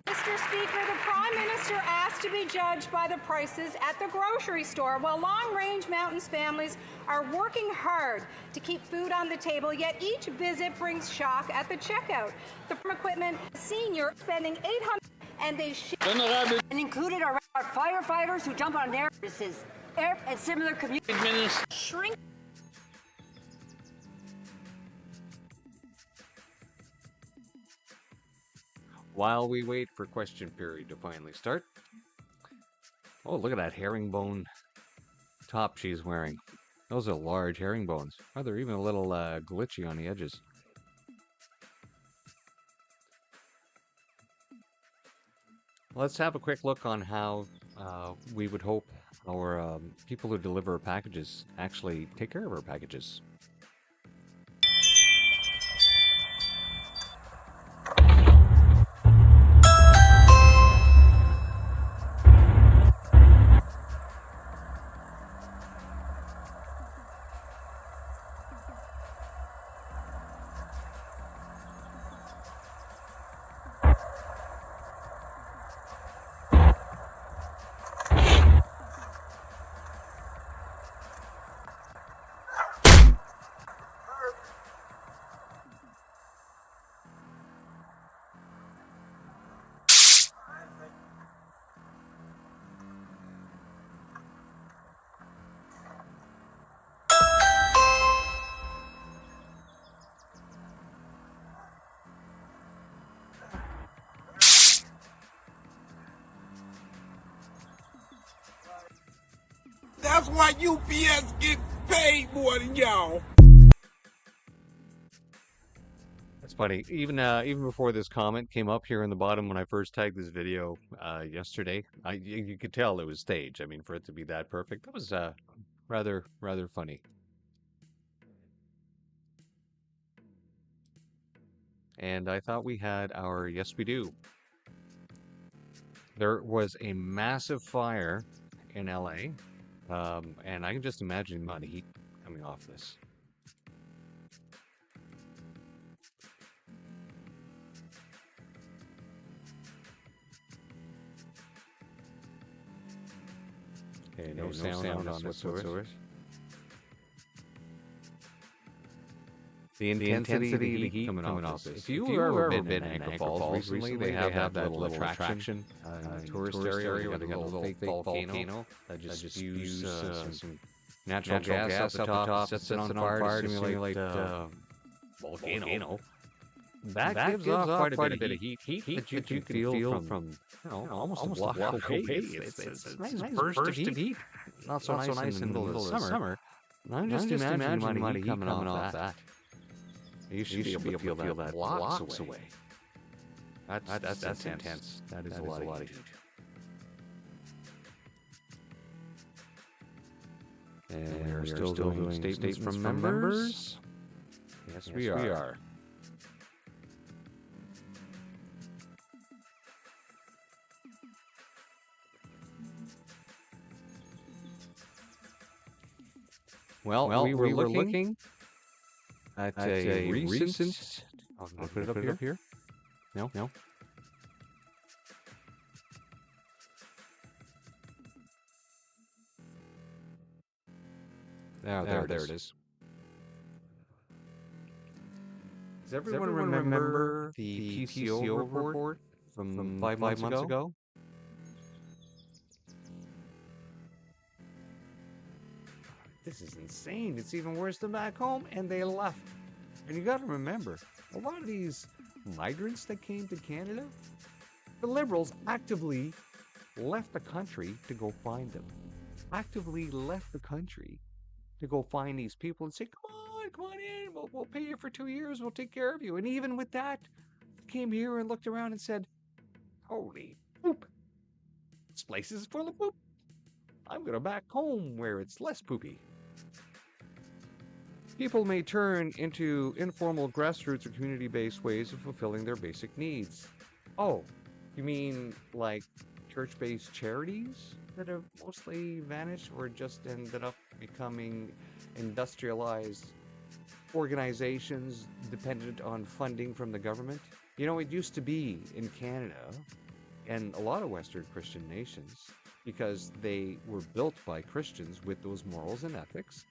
Mr. Speaker, the Prime Minister asked to be judged by the prices at the grocery store, while long-range mountains families are working hard to keep food on the table, yet each visit brings shock at the checkout. The equipment senior spending $800 and they and included are firefighters who jump on their services and similar communities. Shrink. While we wait for question period to finally start. Oh, look at that herringbone top she's wearing. Those are large herringbones. Oh, they're even a little glitchy on the edges. Let's have a quick look on how we would hope our people who deliver packages actually take care of our packages. That's why UPS gets paid more than y'all. That's funny. Even before this comment came up here in the bottom when I first tagged this video yesterday, you could tell it was staged. I mean, for it to be that perfect, that was rather funny. And I thought we had our yes, we do. There was a massive fire in LA. And I can just imagine the amount of heat coming off this. Okay, no sound on this whatsoever. The intensity of the heat coming off this. If you've ever been in Niagara Falls recently, they have that little attraction, tourist area where they got a little fake volcano that just spews some natural gas off the top, sets it on fire to simulate volcano. That gives off quite a bit of heat that you can feel from almost a block away. It's a nice burst of heat. Not so nice in the middle of the summer. I'm just imagining money coming off that. You should be able to feel that blocks away. That's intense. That is a lot of heat. And we're still doing statements from members. Yes, we are. Well, we were looking at a recent. I'll put it up here. No. There it is. Does everyone remember the PCO report from 5 months ago? This is insane. It's even worse than back home, and they left. And you got to remember, a lot of these migrants that came to Canada, the Liberals actively left the country to go find them. Actively left the country to go find these people and say, come on in, we'll pay you for 2 years, we'll take care of you. And even with that, they came here and looked around and said, holy poop, this place is full of poop. I'm going to back home where it's less poopy. People may turn into informal grassroots or community-based ways of fulfilling their basic needs. Oh, you mean like church-based charities that have mostly vanished or just ended up becoming industrialized organizations dependent on funding from the government? You know, it used to be in Canada and a lot of Western Christian nations, because they were built by Christians with those morals and ethics.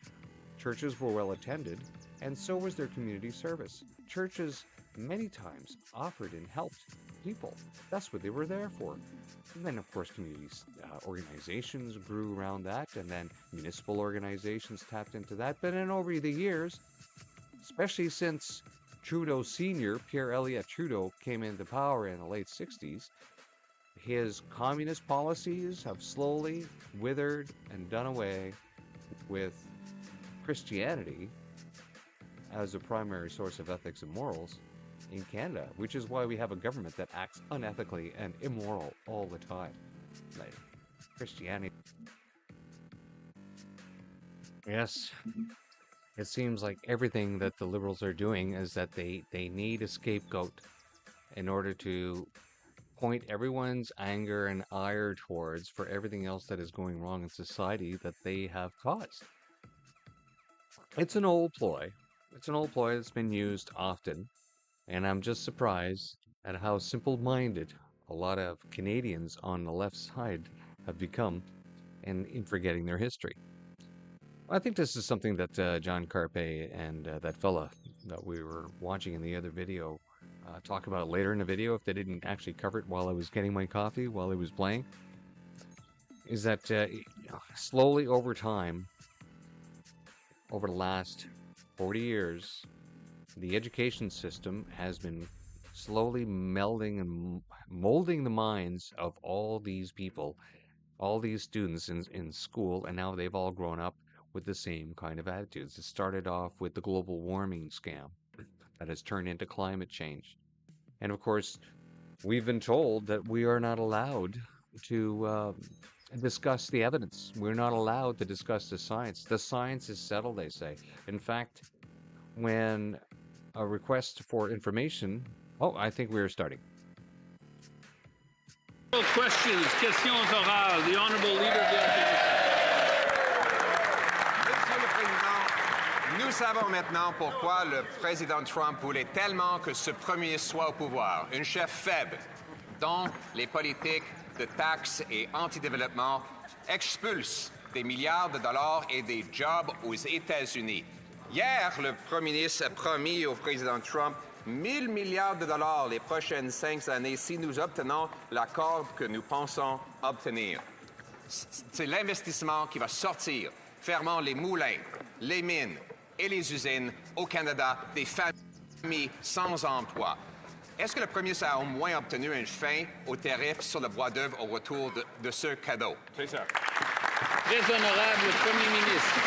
Churches were well attended, and so was their community service. Churches many times offered and helped people. That's what they were there for. And then, of course, communities, organizations grew around that, and then municipal organizations tapped into that. But then over the years, especially since Trudeau Sr., Pierre Elliott Trudeau, came into power in the late 60s, his communist policies have slowly withered and done away with Christianity as a primary source of ethics and morals in Canada, which is why we have a government that acts unethically and immoral all the time. Like Christianity. Yes, it seems like everything that the Liberals are doing is that they need a scapegoat in order to point everyone's anger and ire towards for everything else that is going wrong in society that they have caused. It's an old ploy. It's an old ploy that's been used often, and I'm just surprised at how simple-minded a lot of Canadians on the left side have become in forgetting their history. I think this is something that John Carpe and that fella that we were watching in the other video talk about later in the video, if they didn't actually cover it while I was getting my coffee, while it was playing, is that slowly over time, over the last 40 years, the education system has been slowly melding and molding the minds of all these people, all these students in school, and now they've all grown up with the same kind of attitudes. It started off with the global warming scam that has turned into climate change. And of course, we've been told that we are not allowed to discuss the evidence. We're not allowed to discuss the science. The science is settled, they say. In fact, when a request for information... Oh, I think we're starting. Questions, questions orales. The honorable leader of the opposition. Monsieur le Président, nous savons maintenant pourquoi le président Trump voulait tellement que ce premier ministre soit au pouvoir. Un chef faible, dont les politiques de taxes et anti-développement expulsent des milliards de dollars et des jobs aux États-Unis. Hier, le premier ministre a promis au président Trump 1 000 milliards de dollars les prochaines 5 années si nous obtenons l'accord que nous pensons obtenir. C'est l'investissement qui va sortir, fermant les moulins, les mines et les usines au Canada des familles mis sans emploi. Est-ce que le premier ministre a au moins obtenu une fin aux tarifs sur le bois d'œuvre au retour de ce cadeau? C'est ça. Très honorable Premier ministre.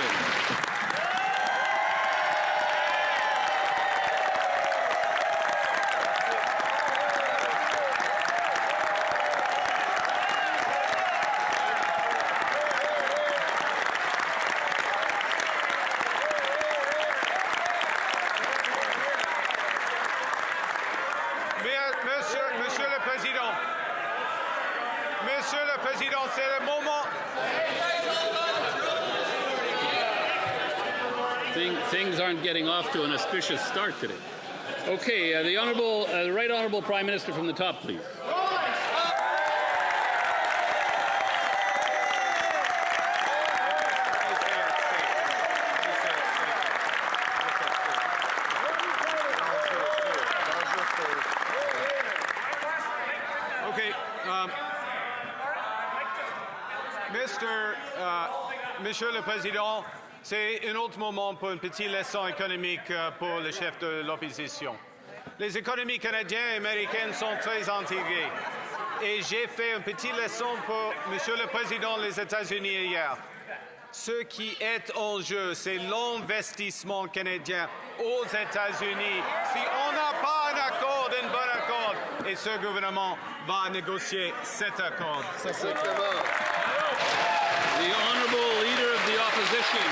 Monsieur le Président, c'est le moment. Things aren't getting off to an auspicious start today. Okay, the Right Honourable Prime Minister from the top, please. Okay, Monsieur le Président, c'est un autre moment pour une petite leçon économique pour le chef de l'opposition. Les économies canadiennes et américaines sont très intégrées. Et j'ai fait une petite leçon pour Monsieur le Président des États-Unis hier. Ce qui est en jeu, c'est l'investissement canadien aux États-Unis. Si on n'a pas un accord, un bon accord, et ce gouvernement va négocier cet accord. Ça, c'est The Honourable Leader of the Opposition.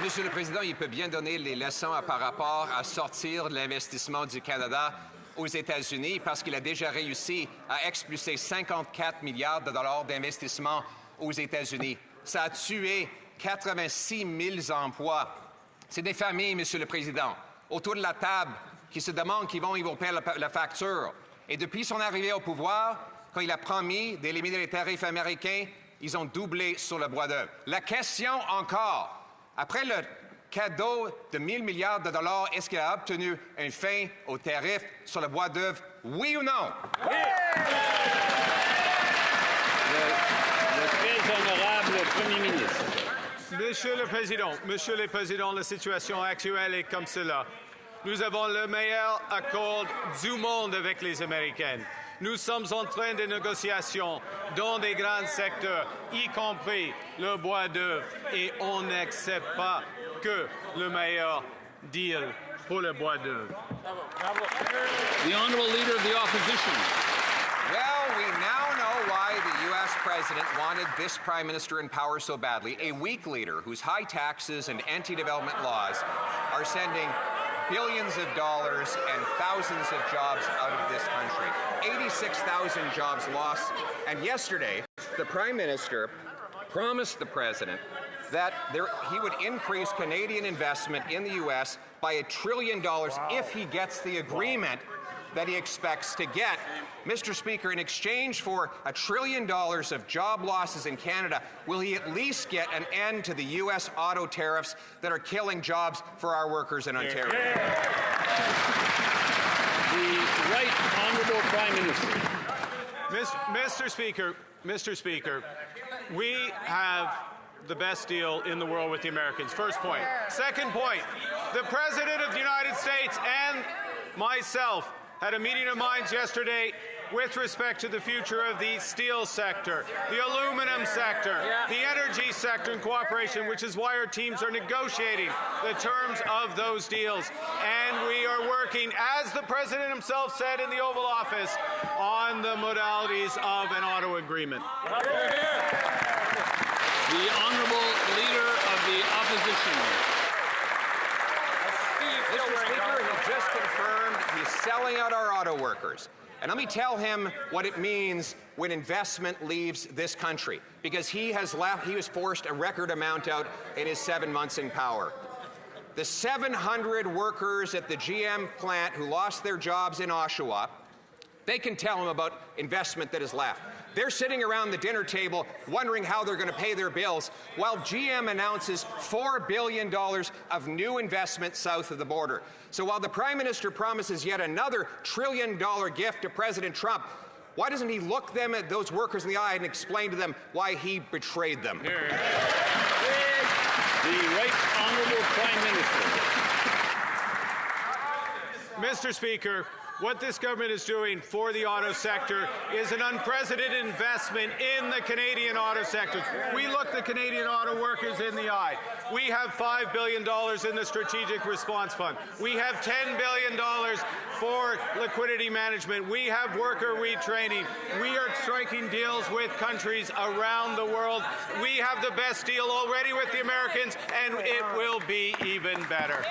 Monsieur le Président, il peut bien donner les leçons par rapport à sortir de l'investissement du Canada aux États-Unis parce qu'il a déjà réussi à expulser 54 milliards de dollars d'investissement aux États-Unis. Ça a tué 86 000 emplois. C'est des familles, Monsieur le Président, autour de la table qui se demandent qui vont payer la facture. Et depuis son arrivée au pouvoir, quand il a promis d'éliminer les tarifs américains, ils ont doublé sur le bois d'œuvre. La question encore, après le cadeau de 1 000 milliards de dollars, est-ce qu'il a obtenu une fin aux tarifs sur le bois d'œuvre, oui ou non? Oui. Le très honorable Premier ministre. Monsieur le Président, la situation actuelle est comme cela. Nous avons le meilleur accord du monde avec les Américains. Nous sommes en train de négociations dans des grands secteurs, y compris le bois d'œuvre, et on n'accepte pas que le meilleur deal pour le bois d'œuvre. The Honourable Leader of the Opposition. Well, we now know why the U.S. President wanted this Prime Minister in power so badly, a weak leader whose high taxes and anti-development laws are sending billions of dollars and thousands of jobs out of this country. 86,000 jobs lost. And yesterday, the Prime Minister promised the President that he would increase Canadian investment in the U.S. by $1 trillion if he gets the agreement that he expects to get. Mr. Speaker, in exchange for $1 trillion of job losses in Canada, will he at least get an end to the U.S. auto tariffs that are killing jobs for our workers in Ontario? The Right Honourable Prime Minister. Mr. Speaker, we have the best deal in the world with the Americans. First point. Second point, the President of the United States and myself had a meeting of minds yesterday with respect to the future of the steel sector, the aluminum sector, the energy sector in cooperation, which is why our teams are negotiating the terms of those deals. And we are working, as the President himself said in the Oval Office, on the modalities of an auto agreement. The Honourable Leader of the Opposition. Mr. Speaker, he just confirmed he's selling out our auto workers. And let me tell him what it means when investment leaves this country, because he was forced a record amount out in his 7 months in power. The 700 workers at the GM plant who lost their jobs in Oshawa, they can tell him about investment that is left. They're sitting around the dinner table wondering how they're going to pay their bills while GM announces $4 billion of new investment south of the border. So while the Prime Minister promises yet another $1 trillion gift to President Trump, why doesn't he look them at those workers in the eye and explain to them why he betrayed them? The Right Honourable Prime Minister. Mr. Speaker, what this government is doing for the auto sector is an unprecedented investment in the Canadian auto sector. We look the Canadian auto workers in the eye. We have $5 billion in the Strategic Response Fund. We have $10 billion for liquidity management. We have worker retraining. We are striking deals with countries around the world. We have the best deal already with the Americans, and it will be even better.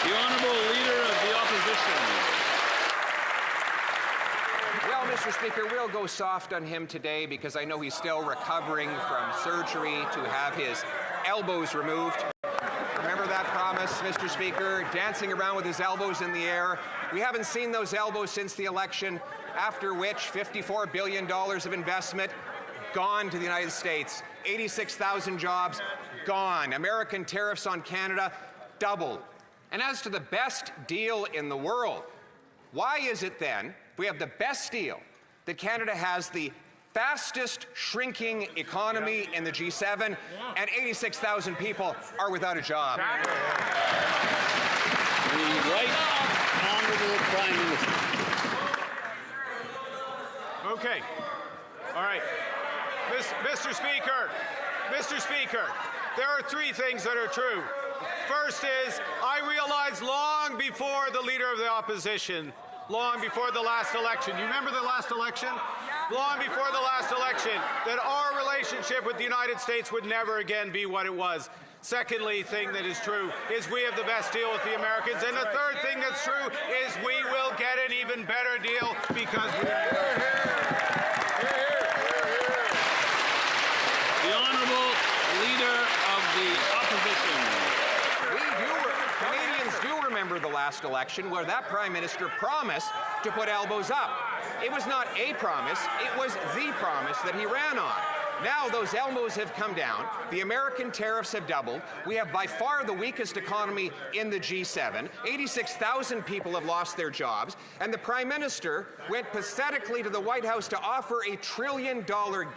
The Honourable Leader of the Opposition. Well, Mr. Speaker, we'll go soft on him today because I know he's still recovering from surgery to have his elbows removed. Remember that promise, Mr. Speaker? Dancing around with his elbows in the air. We haven't seen those elbows since the election, after which $54 billion of investment gone to the United States. 86,000 jobs gone. American tariffs on Canada doubled. And as to the best deal in the world, why is it then, if we have the best deal, that Canada has the fastest shrinking economy in the G7 and 86,000 people are without a job? The Right Honourable Prime Minister. Okay. All right. Mr. Speaker, there are three things that are true. First is, I realized long before the Leader of the Opposition, long before the last election, you remember the last election? Long before the last election, that our relationship with the United States would never again be what it was. Secondly, thing that is true is we have the best deal with the Americans. And the third thing that's true is we will get an even better deal because we... The Honourable Leader of the Opposition. Canadians do remember the last election where that Prime Minister promised to put elbows up. It was not a promise, it was the promise that he ran on. Now those elbows have come down, the American tariffs have doubled, we have by far the weakest economy in the G7, 86,000 people have lost their jobs, and the Prime Minister went pathetically to the White House to offer a $1 trillion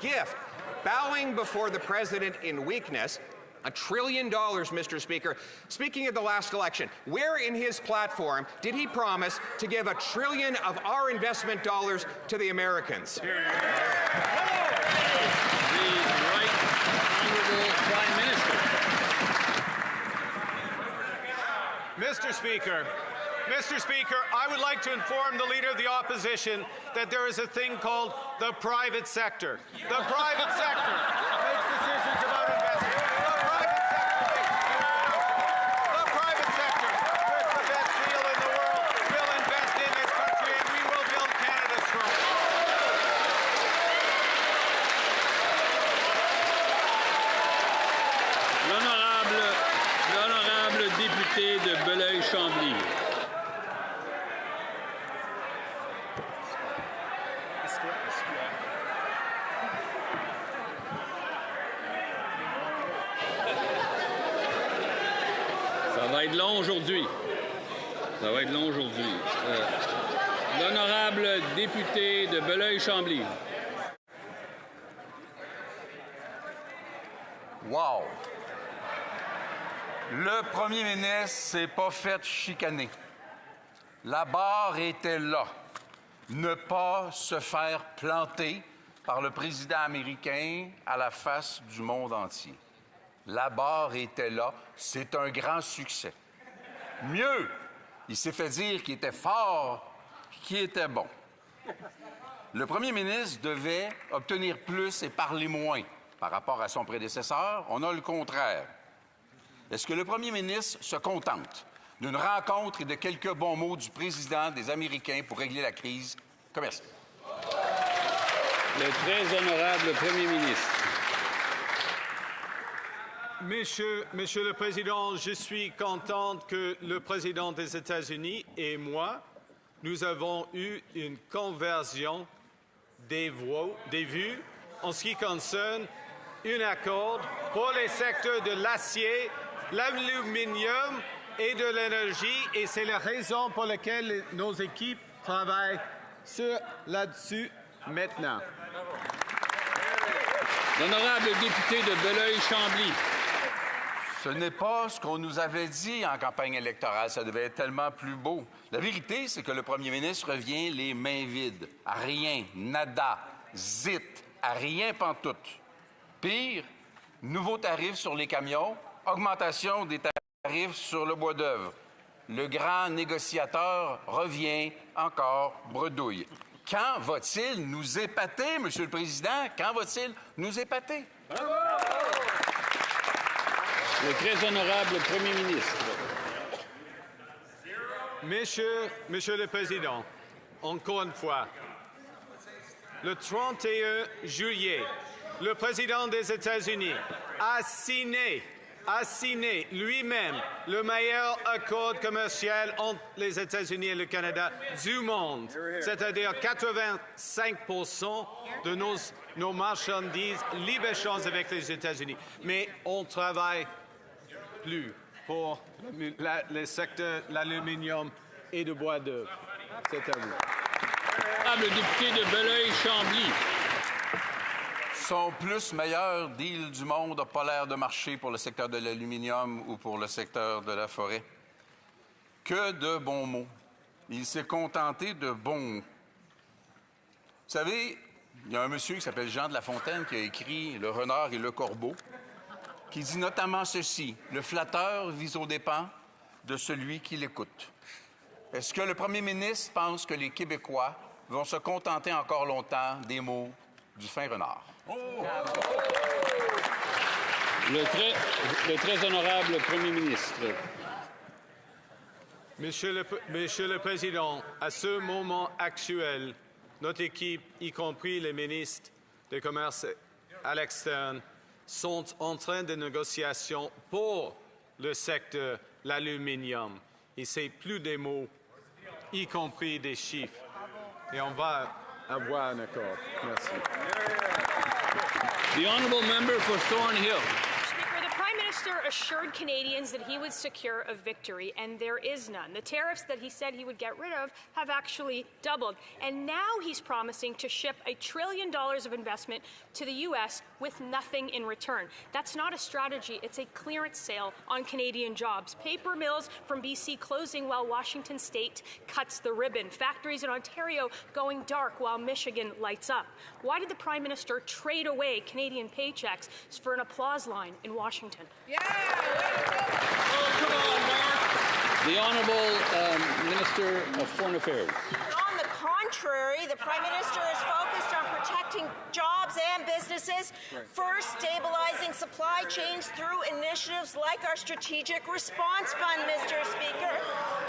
gift, bowing before the President in weakness. $1 trillion, Mr. Speaker. Speaking of the last election, where in his platform did he promise to give $1 trillion of our investment dollars to the Americans? The Right Honourable Prime Minister. Mr. Speaker, I would like to inform the Leader of the Opposition that there is a thing called the private sector. The private sector makes decisions about investment. L'honorable député de Belleuil-Chambly. Ça va être long aujourd'hui. L'honorable député de Belleuil-Chambly. Wow! Le premier ministre s'est pas fait chicaner. La barre était là. Ne pas se faire planter par le président américain à la face du monde entier. La barre était là. C'est un grand succès. Mieux, il s'est fait dire qu'il était fort, qu'il était bon. Le premier ministre devait obtenir plus et parler moins. Par rapport à son prédécesseur, on a le contraire. Est-ce que le premier ministre se contente d'une rencontre et de quelques bons mots du président des Américains pour régler la crise commerciale? Le très honorable Premier ministre. Monsieur le Président, je suis content que le président des États-Unis et moi, nous avons eu une conversion des vues en ce qui concerne un accord pour les secteurs de l'acier, l'aluminium et de l'énergie, et c'est la raison pour laquelle nos équipes travaillent là-dessus maintenant. L'honorable député de Belleuil-Chambly. Ce n'est pas ce qu'on nous avait dit en campagne électorale. Ça devait être tellement plus beau. La vérité, c'est que le premier ministre revient les mains vides. À rien, nada, zit, à rien pantoute. Pire, nouveaux tarifs sur les camions, augmentation des tarifs sur le bois d'œuvre. Le grand négociateur revient encore bredouille. Quand va-t-il nous épater, Monsieur le Président? Quand va-t-il nous épater? Bravo! Le très honorable Premier ministre. Monsieur le Président, encore une fois, le 31 juillet, le président des États-Unis a signé lui-même le meilleur accord commercial entre les États-Unis et le Canada du monde, c'est-à-dire 85% de nos marchandises libre-échange avec les États-Unis. Mais on travaille plus pour le secteur de l'aluminium et du bois d'œuvre. C'est à vous. Le député de Belleuil-Chambly. Son plus meilleur deal du monde n'a pas l'air de marcher pour le secteur de l'aluminium ou pour le secteur de la forêt. Que de bons mots. Il s'est contenté de bons mots. Vous savez, il y a un monsieur qui s'appelle Jean de La Fontaine qui a écrit « Le renard et le corbeau », qui dit notamment ceci: « Le flatteur vise aux dépens de celui qui l'écoute. » Est-ce que le premier ministre pense que les Québécois vont se contenter encore longtemps des mots du fin renard? Le très honorable Premier ministre. Monsieur le Président, à ce moment actuel, notre équipe, y compris les ministres du Commerce à l'externe, sont en train de négociations pour le secteur l'aluminium. Et c'est plus des mots, y compris des chiffres. Et on va avoir un accord. Merci. The honourable member for Thornhill. Speaker, the Prime Minister assured Canadians that he would secure a victory, and there is none. The tariffs that he said he would get rid of have actually doubled. And now he's promising to ship $1 trillion of investment to the U.S. with nothing in return. That's not a strategy. It's a clearance sale on Canadian jobs. Paper mills from BC closing while Washington State cuts the ribbon. Factories in Ontario going dark while Michigan lights up. Why did the Prime Minister trade away Canadian paychecks for an applause line in Washington? The Honourable Minister of Foreign Affairs. On the contrary, the Prime Minister is focused on protecting jobs and businesses, first stabilizing supply chains through initiatives like our Strategic Response Fund, Mr. Speaker,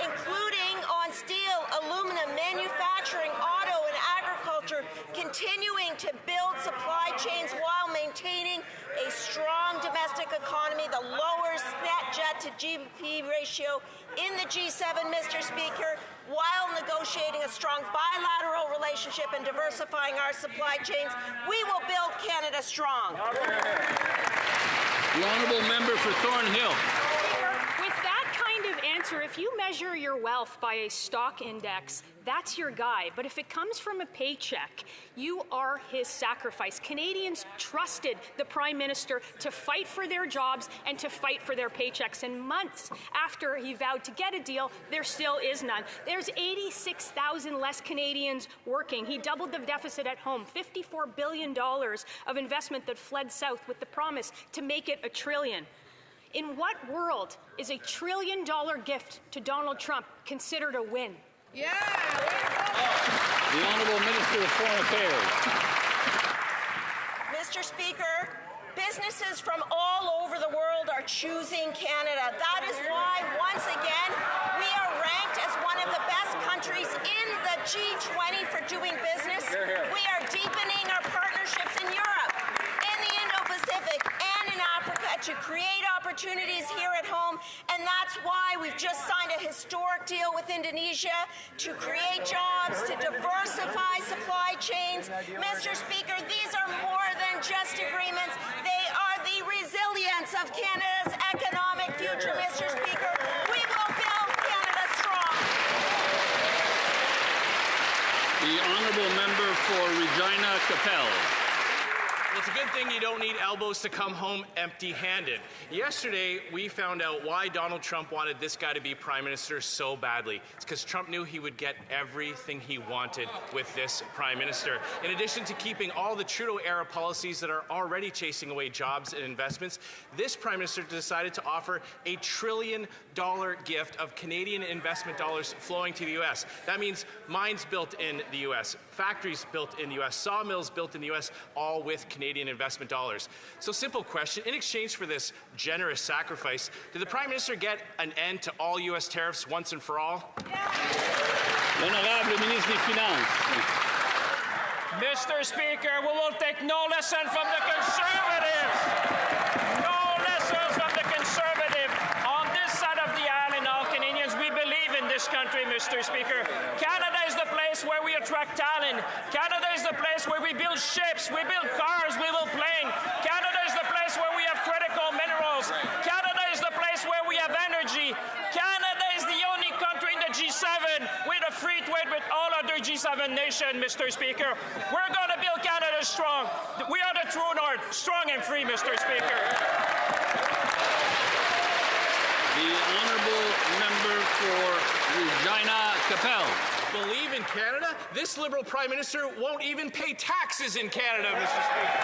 including on steel, aluminum, manufacturing, auto, and agriculture, continuing to build supply chains while maintaining a strong domestic economy, the lowest net debt to GDP ratio in the G7, Mr. Speaker, while negotiating a strong bilateral relationship and diversifying our supply chains. We will build Canada strong. The honourable member for Thornhill. With that kind of answer, if you measure your wealth by a stock index, that's your guy. But if it comes from a paycheck, you are his sacrifice. Canadians trusted the Prime Minister to fight for their jobs and to fight for their paychecks. And months after he vowed to get a deal, there still is none. There's 86,000 less Canadians working. He doubled the deficit at home, $54 billion of investment that fled south with the promise to make it $1 trillion. In what world is $1 trillion gift to Donald Trump considered a win? The Honourable Minister of Foreign Affairs. Mr. Speaker, businesses from all over the world are choosing Canada. That is why, once again, we are ranked as one of the best countries in the G20 for doing business. We are deepening our partnerships in Europe, in the Indo-Pacific, and in Africa to create opportunities here at home. And that's why we've just signed a historic deal with Indonesia to create jobs, to diversify supply chains. Mr. Speaker, these are more than just agreements. They are the resilience of Canada's economic future, Mr. Speaker. We will build Canada strong. The honourable member for Regina Capel. It's a good thing you don't need elbows to come home empty-handed. Yesterday, we found out why Donald Trump wanted this guy to be prime minister so badly. It's because Trump knew he would get everything he wanted with this prime minister. In addition to keeping all the Trudeau-era policies that are already chasing away jobs and investments, this prime minister decided to offer a $1 trillion gift of Canadian investment dollars flowing to the U.S. That means mines built in the U.S., factories built in the U.S., sawmills built in the U.S., all with Canadian investment dollars. So simple question, in exchange for this generous sacrifice, did the Prime Minister get an end to all U.S. tariffs once and for all? L'honorable ministre des Finances. Mr. Speaker, we will take no lesson from the Conservatives. No lessons from the Conservative. On this side of the aisle, and all Canadians, we believe in this country, Mr. Speaker. Canada is the place where we attract talent. Canada is the place where we build ships, we build cars, we build planes. Canada is the place where we have critical minerals. Canada is the place where we have energy. Canada is the only country in the G7 with a free trade with all other G7 nations, Mr. Speaker. We're going to build Canada strong. We are the true north, strong and free, Mr. Speaker. The honourable member for Regina Capel. Believe in Canada? This Liberal Prime Minister won't even pay taxes in Canada, Mr. Speaker.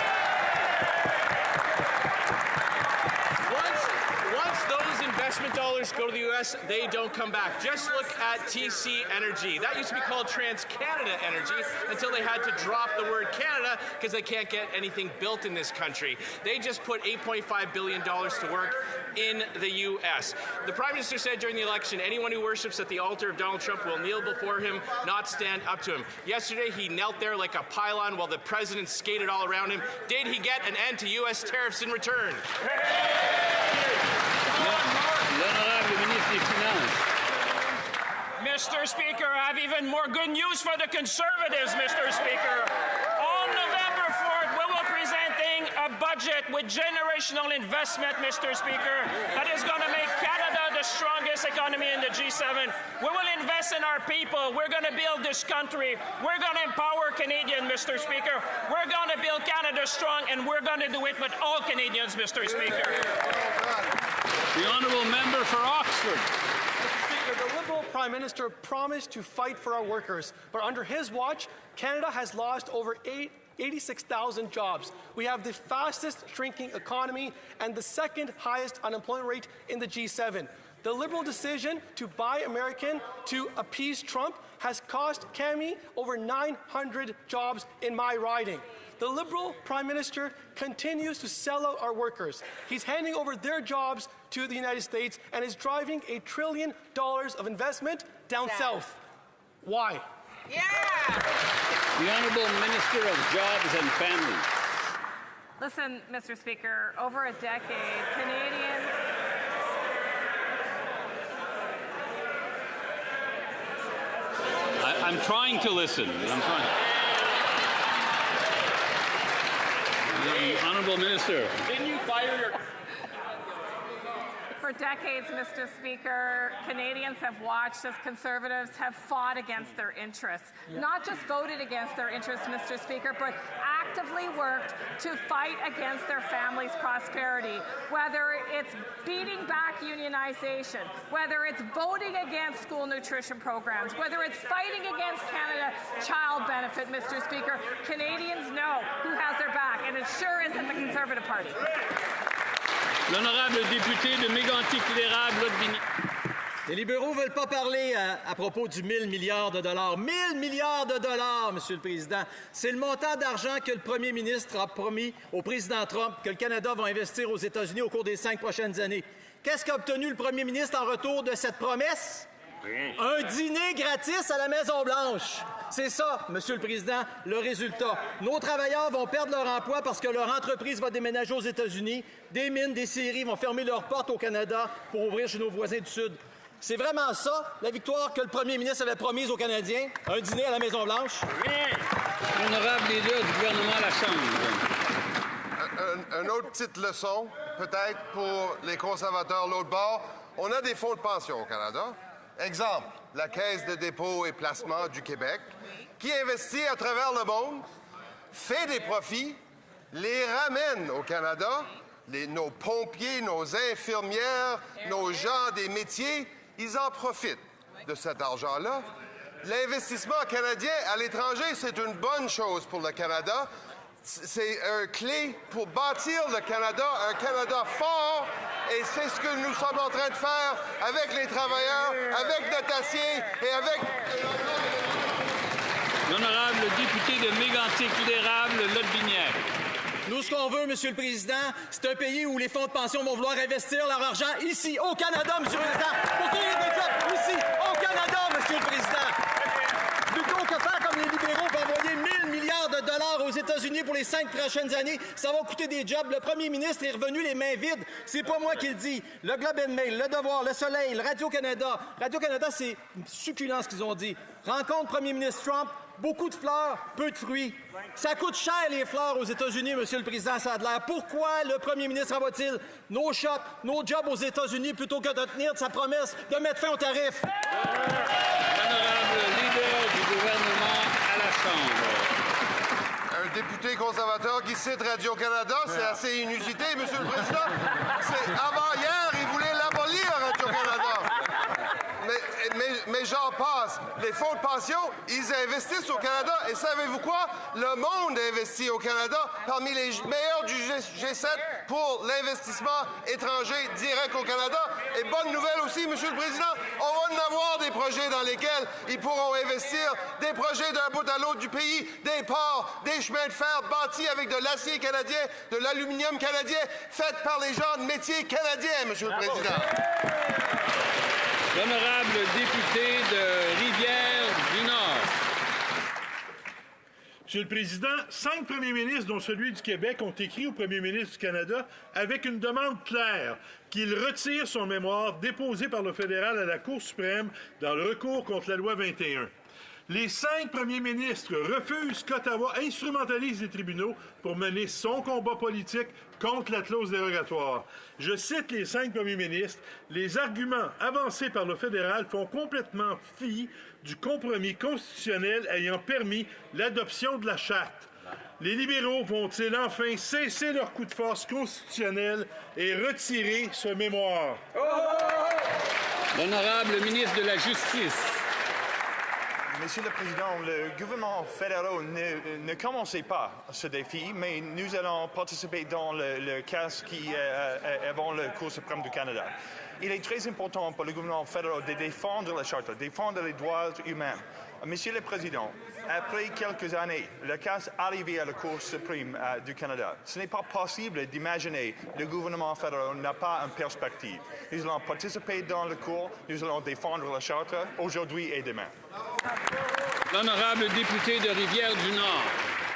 Once those investment dollars go to the U.S., they don't come back. Just look at TC Energy. That used to be called TransCanada Energy until they had to drop the word Canada because they can't get anything built in this country. They just put $8.5 billion to work in the U.S. The Prime Minister said during the election, anyone who worships at the altar of Donald Trump will kneel before him, not stand up to him. Yesterday, he knelt there like a pylon while the president skated all around him. Did he get an end to U.S. tariffs in return? L'honorable ministre des Finances. Mr. Speaker, I have even more good news for the Conservatives, Mr. Speaker. On November 4th, we will be presenting a budget with generational investment, Mr. Speaker, that is going to make Canada the strongest economy in the G7. We will invest in our people. We're going to build this country. We're going to empower Canadians, Mr. Speaker. We're going to build Canada strong, and we're going to do it with all Canadians, Mr. Speaker. The honourable member for Oxford. Mr. Speaker, the Liberal Prime Minister promised to fight for our workers, but under his watch, Canada has lost over 86,000 jobs. We have the fastest shrinking economy and the second highest unemployment rate in the G7. The Liberal decision to buy American to appease Trump has cost Cami over 900 jobs in my riding. The Liberal Prime Minister continues to sell out our workers. He's handing over their jobs to the United States and is driving $1 trillion of investment down south. Why? Yeah! The Honourable Minister of Jobs and Families. Listen, Mr. Speaker, over a decade, Canadians... I'm trying to listen. I'm trying. The Honourable Minister. Didn't you fire your... For decades, Mr. Speaker, Canadians have watched as Conservatives have fought against their interests. Not just voted against their interests, Mr. Speaker, but actively worked to fight against their families' prosperity. Whether it's beating back unionization, whether it's voting against school nutrition programs, whether it's fighting against Canada Child Benefit, Mr. Speaker, Canadians know who has their back, and it sure isn't the Conservative Party. L'honorable député de Mégantic-Lérable-Lotbinière. Les libéraux ne veulent pas parler à propos du 1 000 milliards de dollars. 1 000 milliards de dollars, Monsieur le Président. C'est le montant d'argent que le premier ministre a promis au président Trump que le Canada va investir aux États-Unis au cours des 5 prochaines années. Qu'est-ce qu'a obtenu le premier ministre en retour de cette promesse? Un dîner gratis à la Maison-Blanche. C'est ça, Monsieur le Président, le résultat. Nos travailleurs vont perdre leur emploi parce que leur entreprise va déménager aux États-Unis. Des mines, des scieries vont fermer leurs portes au Canada pour ouvrir chez nos voisins du Sud. C'est vraiment ça, la victoire que le premier ministre avait promise aux Canadiens? Un dîner à la Maison-Blanche? Honorable leader du gouvernement à la Chambre. Une autre petite leçon, peut-être, pour les conservateurs de l'autre bord. On a des fonds de pension au Canada. Exemple, la Caisse de dépôt et placement du Québec, qui investit à travers le monde, fait des profits, les ramène au Canada. Nos pompiers, nos infirmières, nos gens des métiers, ils en profitent de cet argent-là. L'investissement canadien à l'étranger, c'est une bonne chose pour le Canada. C'est un clé pour bâtir le Canada, un Canada fort, et c'est ce que nous sommes en train de faire avec les travailleurs, avec notre acier et avec... L'honorable député de Mégantic l'érable, Lotbinière. Nous, ce qu'on veut, Monsieur le Président, c'est un pays où les fonds de pension vont vouloir investir leur argent ici, au Canada, Monsieur le Président, pour créer des jobs ici, au Canada, Monsieur le Président. Plutôt que faire comme les libéraux pour envoyer 1 000 milliards de dollars aux États-Unis pour les 5 prochaines années, ça va coûter des jobs. Le premier ministre est revenu les mains vides. C'est pas moi qui le dis. Le Globe and Mail, Le Devoir, Le Soleil, le Radio-Canada. Radio-Canada, c'est succulent ce qu'ils ont dit. Rencontre premier ministre Trump, beaucoup de fleurs, peu de fruits. Ça coûte cher, les fleurs, aux États-Unis, Monsieur le Président Sadler. Pourquoi le premier ministre envoie-t-il nos shops, nos jobs aux États-Unis plutôt que de tenir de sa promesse de mettre fin aux tarifs? L'honorable leader du gouvernement à la Chambre. Un député conservateur qui cite Radio-Canada, c'est assez inusité, Monsieur le Président. Avant-hier, il voulait l'abolir, Radio-Canada. Mais j'en passe. Les fonds de pension, ils investissent au Canada. Et savez-vous quoi? Le monde investit au Canada parmi les meilleurs du G7 pour l'investissement étranger direct au Canada. Et bonne nouvelle aussi, Monsieur le Président, on va en avoir des projets dans lesquels ils pourront investir, des projets d'un bout à l'autre du pays, des ports, des chemins de fer bâtis avec de l'acier canadien, de l'aluminium canadien, faits par les gens de métier canadiens, Monsieur le Président. L'honorable député de Rivière-du-Nord. Monsieur le Président, 5 premiers ministres, dont celui du Québec, ont écrit au premier ministre du Canada avec une demande claire qu'il retire son mémoire déposé par le fédéral à la Cour suprême dans le recours contre la loi 21. Les 5 premiers ministres refusent qu'Ottawa instrumentalise les tribunaux pour mener son combat politique contre la clause dérogatoire. Je cite les 5 premiers ministres. Les arguments avancés par le fédéral font complètement fi du compromis constitutionnel ayant permis l'adoption de la Charte. Les libéraux vont-ils enfin cesser leur coup de force constitutionnel et retirer ce mémoire? L'honorable ministre de la Justice. Monsieur le Président, le gouvernement fédéral ne commençait pas ce défi, mais nous allons participer dans le cas qui est avant la Cour suprême du Canada. Il est très important pour le gouvernement fédéral de défendre la Charte, de défendre les droits humains. Monsieur le Président, après quelques années, le cas arrivé à la Cour suprême du Canada, ce n'est pas possible d'imaginer que le gouvernement fédéral n'a pas une perspective. Nous allons participer dans le cours, nous allons défendre la Charte aujourd'hui et demain. L'honorable député de Rivière-du-Nord.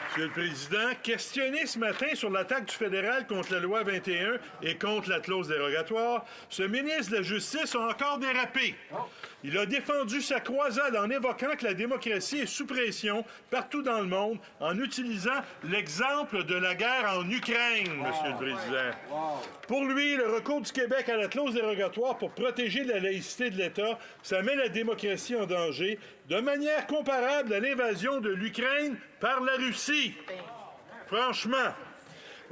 Monsieur le Président, questionné ce matin sur l'attaque du fédéral contre la loi 21 et contre la clause dérogatoire, ce ministre de la Justice a encore dérapé. Il a défendu sa croisade en évoquant que la démocratie est sous pression partout dans le monde en utilisant l'exemple de la guerre en Ukraine, Monsieur le Président. Pour lui, le recours du Québec à la clause dérogatoire pour protéger la laïcité de l'État, ça met la démocratie en danger de manière comparable à l'invasion de l'Ukraine par la Russie. Franchement,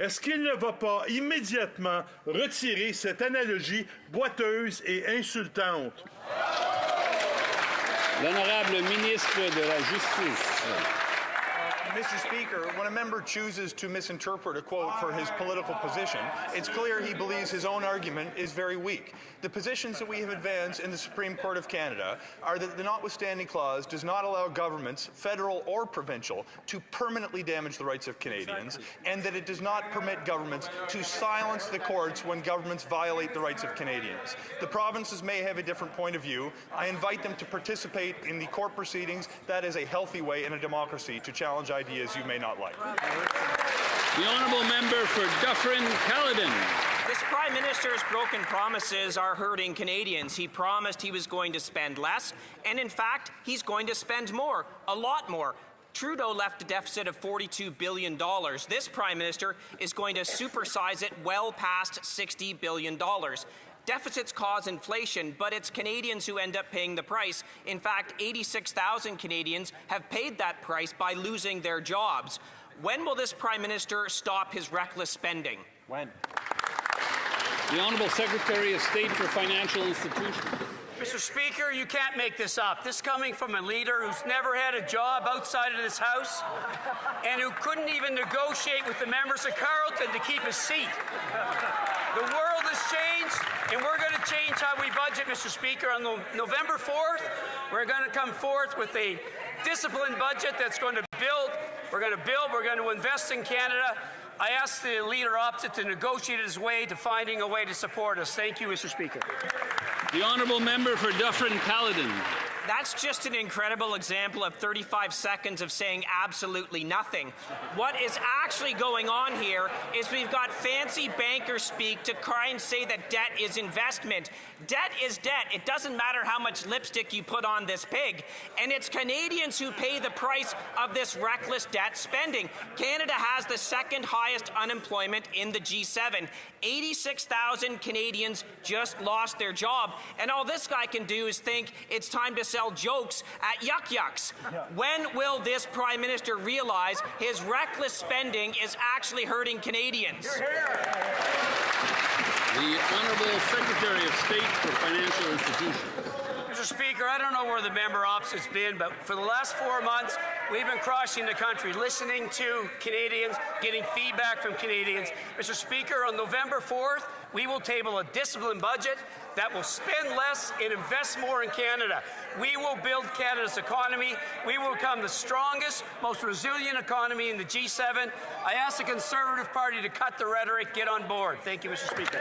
est-ce qu'il ne va pas immédiatement retirer cette analogie boiteuse et insultante? L'honorable ministre de la Justice. Mr. Speaker, when a member chooses to misinterpret a quote for his political position, it's clear he believes his own argument is very weak. The positions that we have advanced in the Supreme Court of Canada are that the notwithstanding clause does not allow governments, federal or provincial, to permanently damage the rights of Canadians, and that it does not permit governments to silence the courts when governments violate the rights of Canadians. The provinces may have a different point of view. I invite them to participate in the court proceedings. That is a healthy way in a democracy to challenge ideas you may not like. The honourable member for Dufferin-Caledon. This Prime Minister's broken promises are hurting Canadians. He promised he was going to spend less, and in fact, he's going to spend more, a lot more. Trudeau left a deficit of $42 billion. This Prime Minister is going to supersize it well past $60 billion. Deficits cause inflation, but it's Canadians who end up paying the price. In fact, 86,000 Canadians have paid that price by losing their jobs. When will this Prime Minister stop his reckless spending? When? The Honourable Secretary of State for Financial Institutions. Mr. Speaker, you can't make this up. This coming from a leader who's never had a job outside of this House and who couldn't even negotiate with the members of Carleton to keep his seat. The world has changed, and we're going to change how we budget, Mr. Speaker. On November 4th, we're going to come forth with a disciplined budget that's going to build. We're going to invest in Canada. I ask the leader opposite to negotiate his way to finding a way to support us. Thank you, Mr. Speaker. The Honourable Member for Dufferin-Caledon. That's just an incredible example of 35 seconds of saying absolutely nothing. What is actually going on here is we've got fancy bankers speak to try and say that debt is investment. Debt is debt. It doesn't matter how much lipstick you put on this pig. And it's Canadians who pay the price of this reckless debt spending. Canada has the second highest unemployment in the G7. 86,000 Canadians just lost their job. And all this guy can do is think it's time to sell jokes at Yuck Yucks. When will this Prime Minister realize his reckless spending is actually hurting Canadians? The Honourable Secretary of State for Financial Institutions. Mr. Speaker, I don't know where the member opposite's been, but for the last 4 months, we've been crossing the country, listening to Canadians, getting feedback from Canadians. Mr. Speaker, on November 4th, we will table a disciplined budget that will spend less and invest more in Canada. We will build Canada's economy. We will become the strongest, most resilient economy in the G7. I ask the Conservative Party to cut the rhetoric, get on board. Thank you, Mr. Speaker.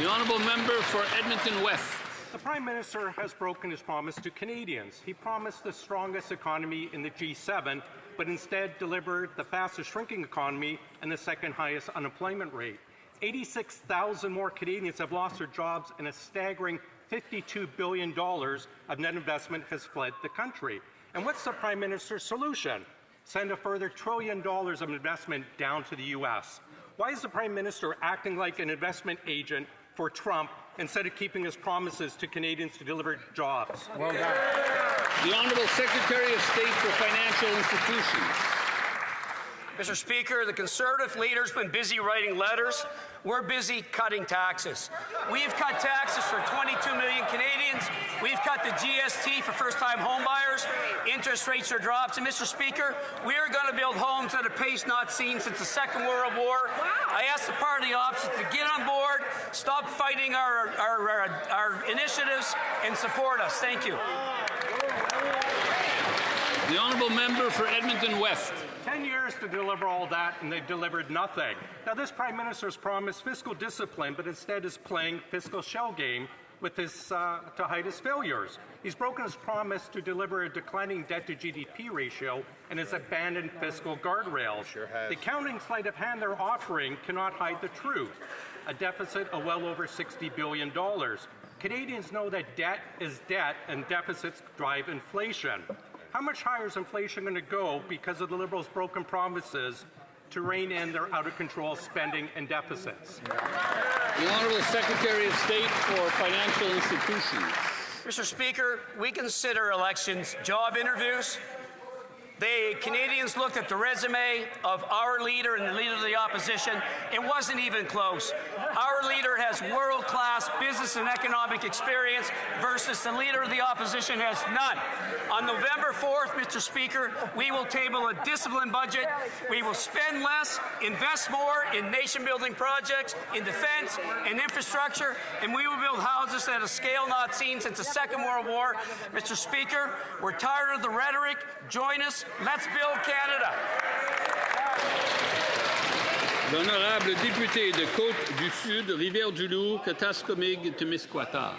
The Honourable Member for Edmonton West. The Prime Minister has broken his promise to Canadians. He promised the strongest economy in the G7, but instead delivered the fastest shrinking economy and the second highest unemployment rate. 86,000 more Canadians have lost their jobs, and a staggering $52 billion of net investment has fled the country. And what's the Prime Minister's solution? Send a further $1 trillion of investment down to the U.S. Why is the Prime Minister acting like an investment agent for Trump instead of keeping his promises to Canadians to deliver jobs? Well done. The Honourable Secretary of State for Financial Institutions. Mr. Speaker, the Conservative leader's been busy writing letters. We're busy cutting taxes. We've cut taxes for 22 million Canadians. We've cut the GST for first-time homebuyers. Interest rates are dropped. And, Mr. Speaker, we are going to build homes at a pace not seen since the Second World War. I ask the party opposite to get on board, stop fighting our initiatives, and support us. Thank you. The Honourable Member for Edmonton West. 10 years to deliver all that, and they've delivered nothing. Now, this Prime Minister's promised fiscal discipline, but instead is playing fiscal shell game with his, to hide his failures. He's broken his promise to deliver a declining debt-to-GDP ratio and has abandoned fiscal guardrails. The accounting sleight of hand they're offering cannot hide the truth. A deficit of well over $60 billion. Canadians know that debt is debt and deficits drive inflation. How much higher is inflation going to go because of the Liberals' broken promises to rein in their out-of-control spending and deficits? The Honourable Secretary of State for Financial Institutions. Mr. Speaker, we consider elections job interviews. The Canadians looked at the resume of our leader and the leader of the opposition. It wasn't even close. Our leader has world-class business and economic experience versus the leader of the opposition has none. On November 4th, Mr. Speaker, we will table a disciplined budget. We will spend less, invest more in nation-building projects, in defense and infrastructure, and we will build houses at a scale not seen since the Second World War. Mr. Speaker, we're tired of the rhetoric. Join us. Let's build Canada. L'honorable député de Côte-du-Sud, Rivière-du-Loup, Kataskomig-Témiscouata.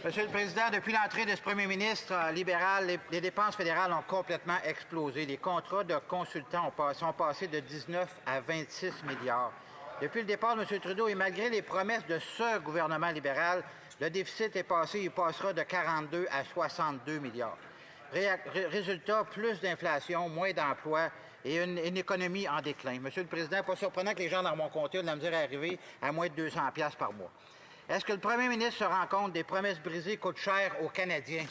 Monsieur le Président, depuis l'entrée de ce premier ministre libéral, les dépenses fédérales ont complètement explosé. Les contrats de consultants sont passés de 19 à 26 milliards. Depuis le départ de M. Trudeau et malgré les promesses de ce gouvernement libéral, le déficit est passé, il passera de 42 à 62 milliards. Résultat, plus d'inflation, moins d'emplois et une économie en déclin. Monsieur le Président, pas surprenant que les gens dans mon comté ont de la misère à arriver à moins de 200$ par mois. Est-ce que le premier ministre se rend compte des promesses brisées coûtent cher aux Canadiens?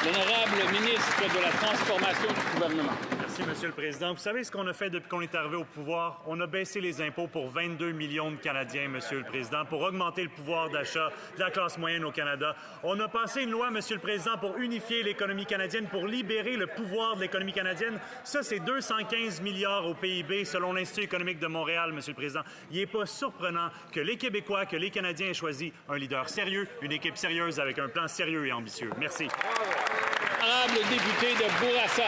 L'honorable ministre de la Transformation du gouvernement. Merci, Monsieur le Président. Vous savez ce qu'on a fait depuis qu'on est arrivé au pouvoir? On a baissé les impôts pour 22 millions de Canadiens, Monsieur le Président, pour augmenter le pouvoir d'achat de la classe moyenne au Canada. On a passé une loi, Monsieur le Président, pour unifier l'économie canadienne, pour libérer le pouvoir de l'économie canadienne. Ça, c'est 215 milliards au PIB, selon l'Institut économique de Montréal, Monsieur le Président. Il n'est pas surprenant que les Québécois, que les Canadiens aient choisi un leader sérieux, une équipe sérieuse avec un plan sérieux et ambitieux. Merci. Honorable député de Bourassa.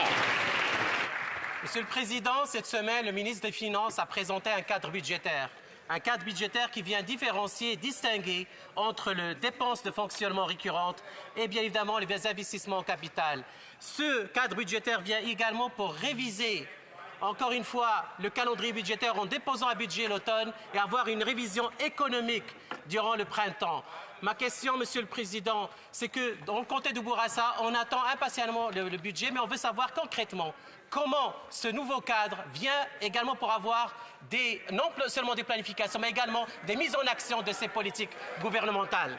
Monsieur le Président, cette semaine, le ministre des Finances a présenté un cadre budgétaire. Un cadre budgétaire qui vient différencier et distinguer entre les dépenses de fonctionnement récurrentes et bien évidemment les investissements en capital. Ce cadre budgétaire vient également pour réviser encore une fois le calendrier budgétaire en déposant un budget l'automne et avoir une révision économique durant le printemps. Ma question, Monsieur le Président, c'est que dans le comté de Bourassa, on attend impatiemment le budget, mais on veut savoir concrètement comment ce nouveau cadre vient également pour avoir non seulement des planifications, mais également des mises en action de ces politiques gouvernementales.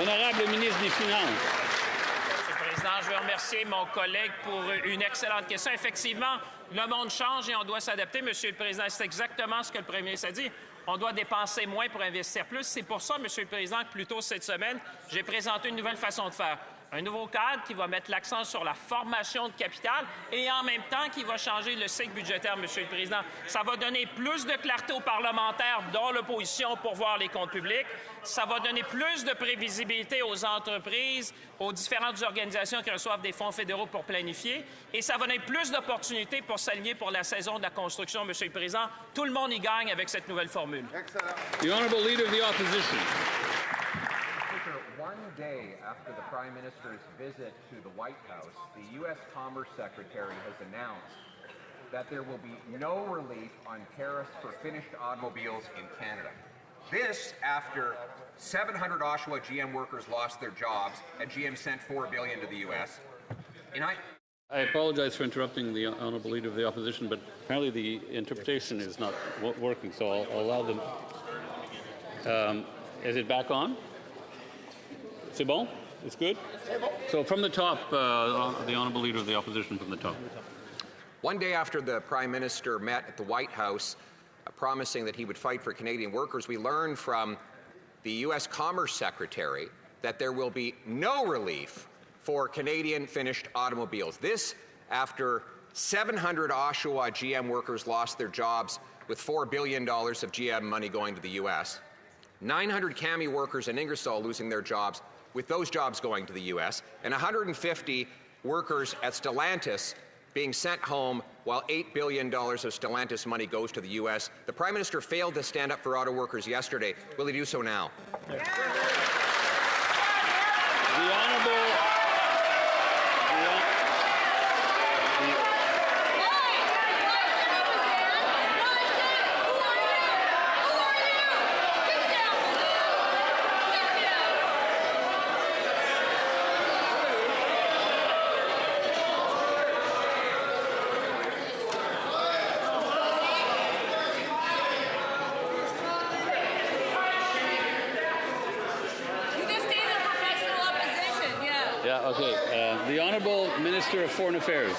Honorable ministre des Finances. Monsieur le Président, je veux remercier mon collègue pour une excellente question. Effectivement, le monde change et on doit s'adapter, Monsieur le Président. C'est exactement ce que le Premier ministre a dit. On doit dépenser moins pour investir plus. C'est pour ça, Monsieur le Président, que plus tôt cette semaine, j'ai présenté une nouvelle façon de faire. Un nouveau cadre qui va mettre l'accent sur la formation de capital et en même temps qui va changer le cycle budgétaire, Monsieur le Président. Ça va donner plus de clarté aux parlementaires, dont l'opposition, pour voir les comptes publics. Ça va donner plus de prévisibilité aux entreprises, aux différentes organisations qui reçoivent des fonds fédéraux pour planifier. Et ça va donner plus d'opportunités pour s'aligner pour la saison de la construction, Monsieur le Président. Tout le monde y gagne avec cette nouvelle formule. Excellent. The Honourable Leader of the Opposition. One day after the Prime Minister's visit to the White House, the U.S. Commerce Secretary has announced that there will be no relief on tariffs for finished automobiles in Canada. This after 700 Oshawa GM workers lost their jobs and GM sent $4 billion to the U.S. I apologize for interrupting the Honourable Leader of the Opposition, but apparently the interpretation is not working, so I'll allow them. Is it back on? C'est bon? It's good? So from the top, the Honourable Leader of the Opposition from the top. One day after the Prime Minister met at the White House promising that he would fight for Canadian workers, we learned from the U.S. Commerce Secretary that there will be no relief for Canadian finished automobiles. This after 700 Oshawa GM workers lost their jobs with $4 billion of GM money going to the U.S. 900 CAMI workers in Ingersoll losing their jobs with those jobs going to the U.S., and 150 workers at Stellantis being sent home while $8 billion of Stellantis money goes to the U.S. The Prime Minister failed to stand up for auto workers yesterday. Will he do so now? The Honourable... The Honourable Minister of Foreign Affairs.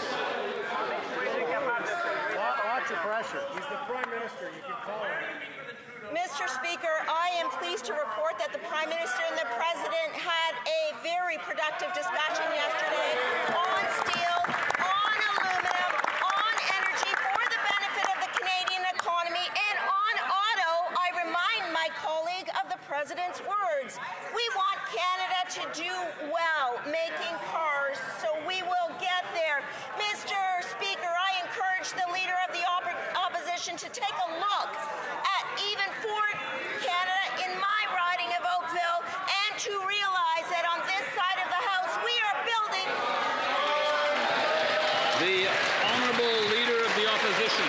Lots of pressure. He's the Prime Minister. You can call him. Mr. Speaker, I am pleased to report that the Prime Minister and the President had a very productive discussion yesterday on steel, on aluminum, on energy for the benefit of the Canadian economy, and on auto. I remind my colleague of the President's words. We want Canada to do well making cars, so we will get there. Mr. Speaker, I encourage the Leader of the Opposition to take a look at even Ford Canada in my riding of Oakville and to realize that on this side of the House we are building. The Honourable Leader of the Opposition.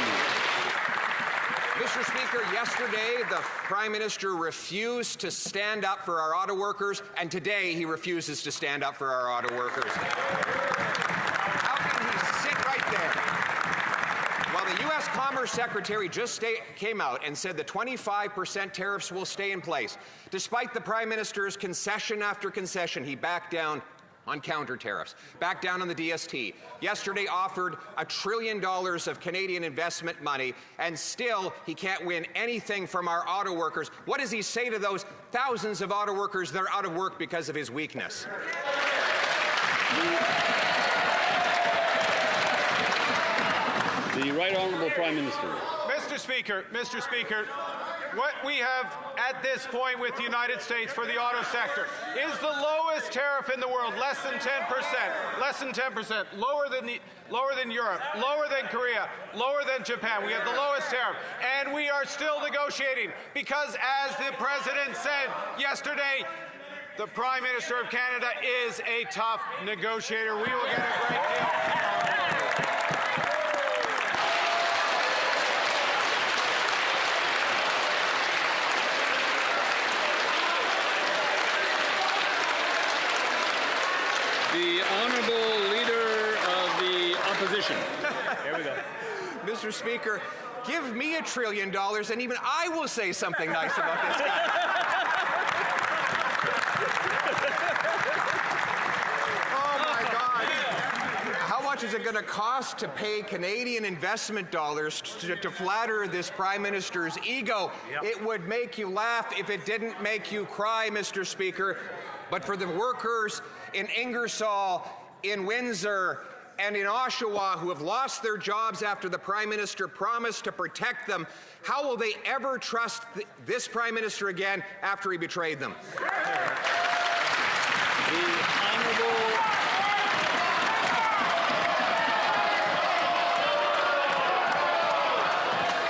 Mr. Speaker, yesterday the Prime Minister refused to stand up for our auto workers, and today he refuses to stand up for our auto workers. How can he sit right there while the U.S. Commerce Secretary just came out and said the 25% tariffs will stay in place? Despite the Prime Minister's concession after concession, he backed down on counter tariffs, back down on the DST. Yesterday offered $1 trillion of Canadian investment money, and still he can't win anything from our auto workers. What does he say to those thousands of auto workers that are out of work because of his weakness? The Right Honourable Prime Minister. Mr. Speaker, what we have at this point with the United States for the auto sector is the lowest tariff in the world, less than 10%, lower than Europe, lower than Korea, lower than Japan. We have the lowest tariff, and we are still negotiating because, as the President said yesterday, the Prime Minister of Canada is a tough negotiator. We will get a great deal. The Honourable Leader of the Opposition. Here we go. Mr. Speaker, give me $1 trillion and even I will say something nice about this guy. Oh my God. How much is it going to cost to pay Canadian investment dollars to flatter this Prime Minister's ego? Yep. It would make you laugh if it didn't make you cry, Mr. Speaker. But for the workers in Ingersoll, in Windsor, and in Oshawa who have lost their jobs after the Prime Minister promised to protect them, how will they ever trust this Prime Minister again after he betrayed them?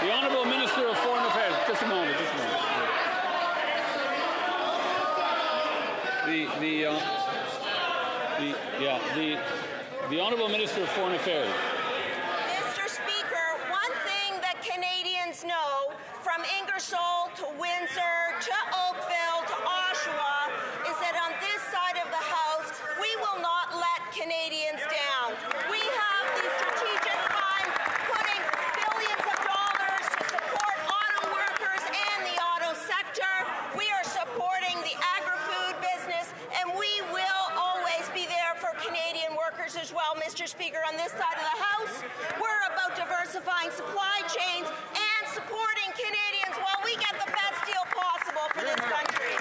The Honourable Minister of Foreign Affairs. Just a moment. The Honourable Minister of Foreign Affairs. Mr. Speaker, one thing that Canadians know from Ingersoll to Windsor to Oakville to Oshawa is that on this side of the House, we will not let Canadians down. We have the strategic fund putting billions of dollars to support auto workers and the auto sector. We are supporting the agri-food business, and we will always be there for Canadian workers as well, Mr. Speaker. On this side of the House, we're about diversifying supply chains and supporting Canadians while we get the best deal possible for this country.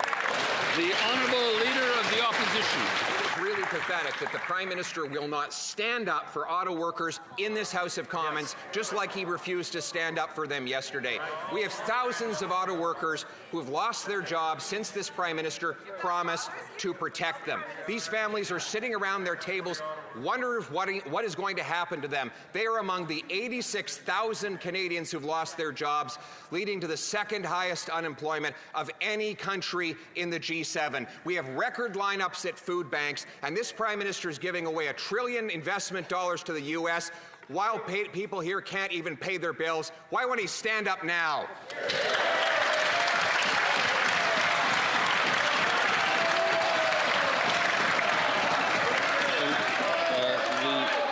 The Honourable Leader of the Opposition. It's really pathetic that the Prime Minister will not stand up for auto workers in this House of Commons, just like he refused to stand up for them yesterday. We have thousands of auto workers who have lost their jobs since this Prime Minister promised to protect them. These families are sitting around their tables wondering what is going to happen to them. They are among the 86,000 Canadians who've lost their jobs, leading to the second highest unemployment of any country in the G7. We have record lineups at food banks, and this Prime Minister is giving away $1 trillion investment dollars to the U.S. while people here can't even pay their bills. Why won't he stand up now?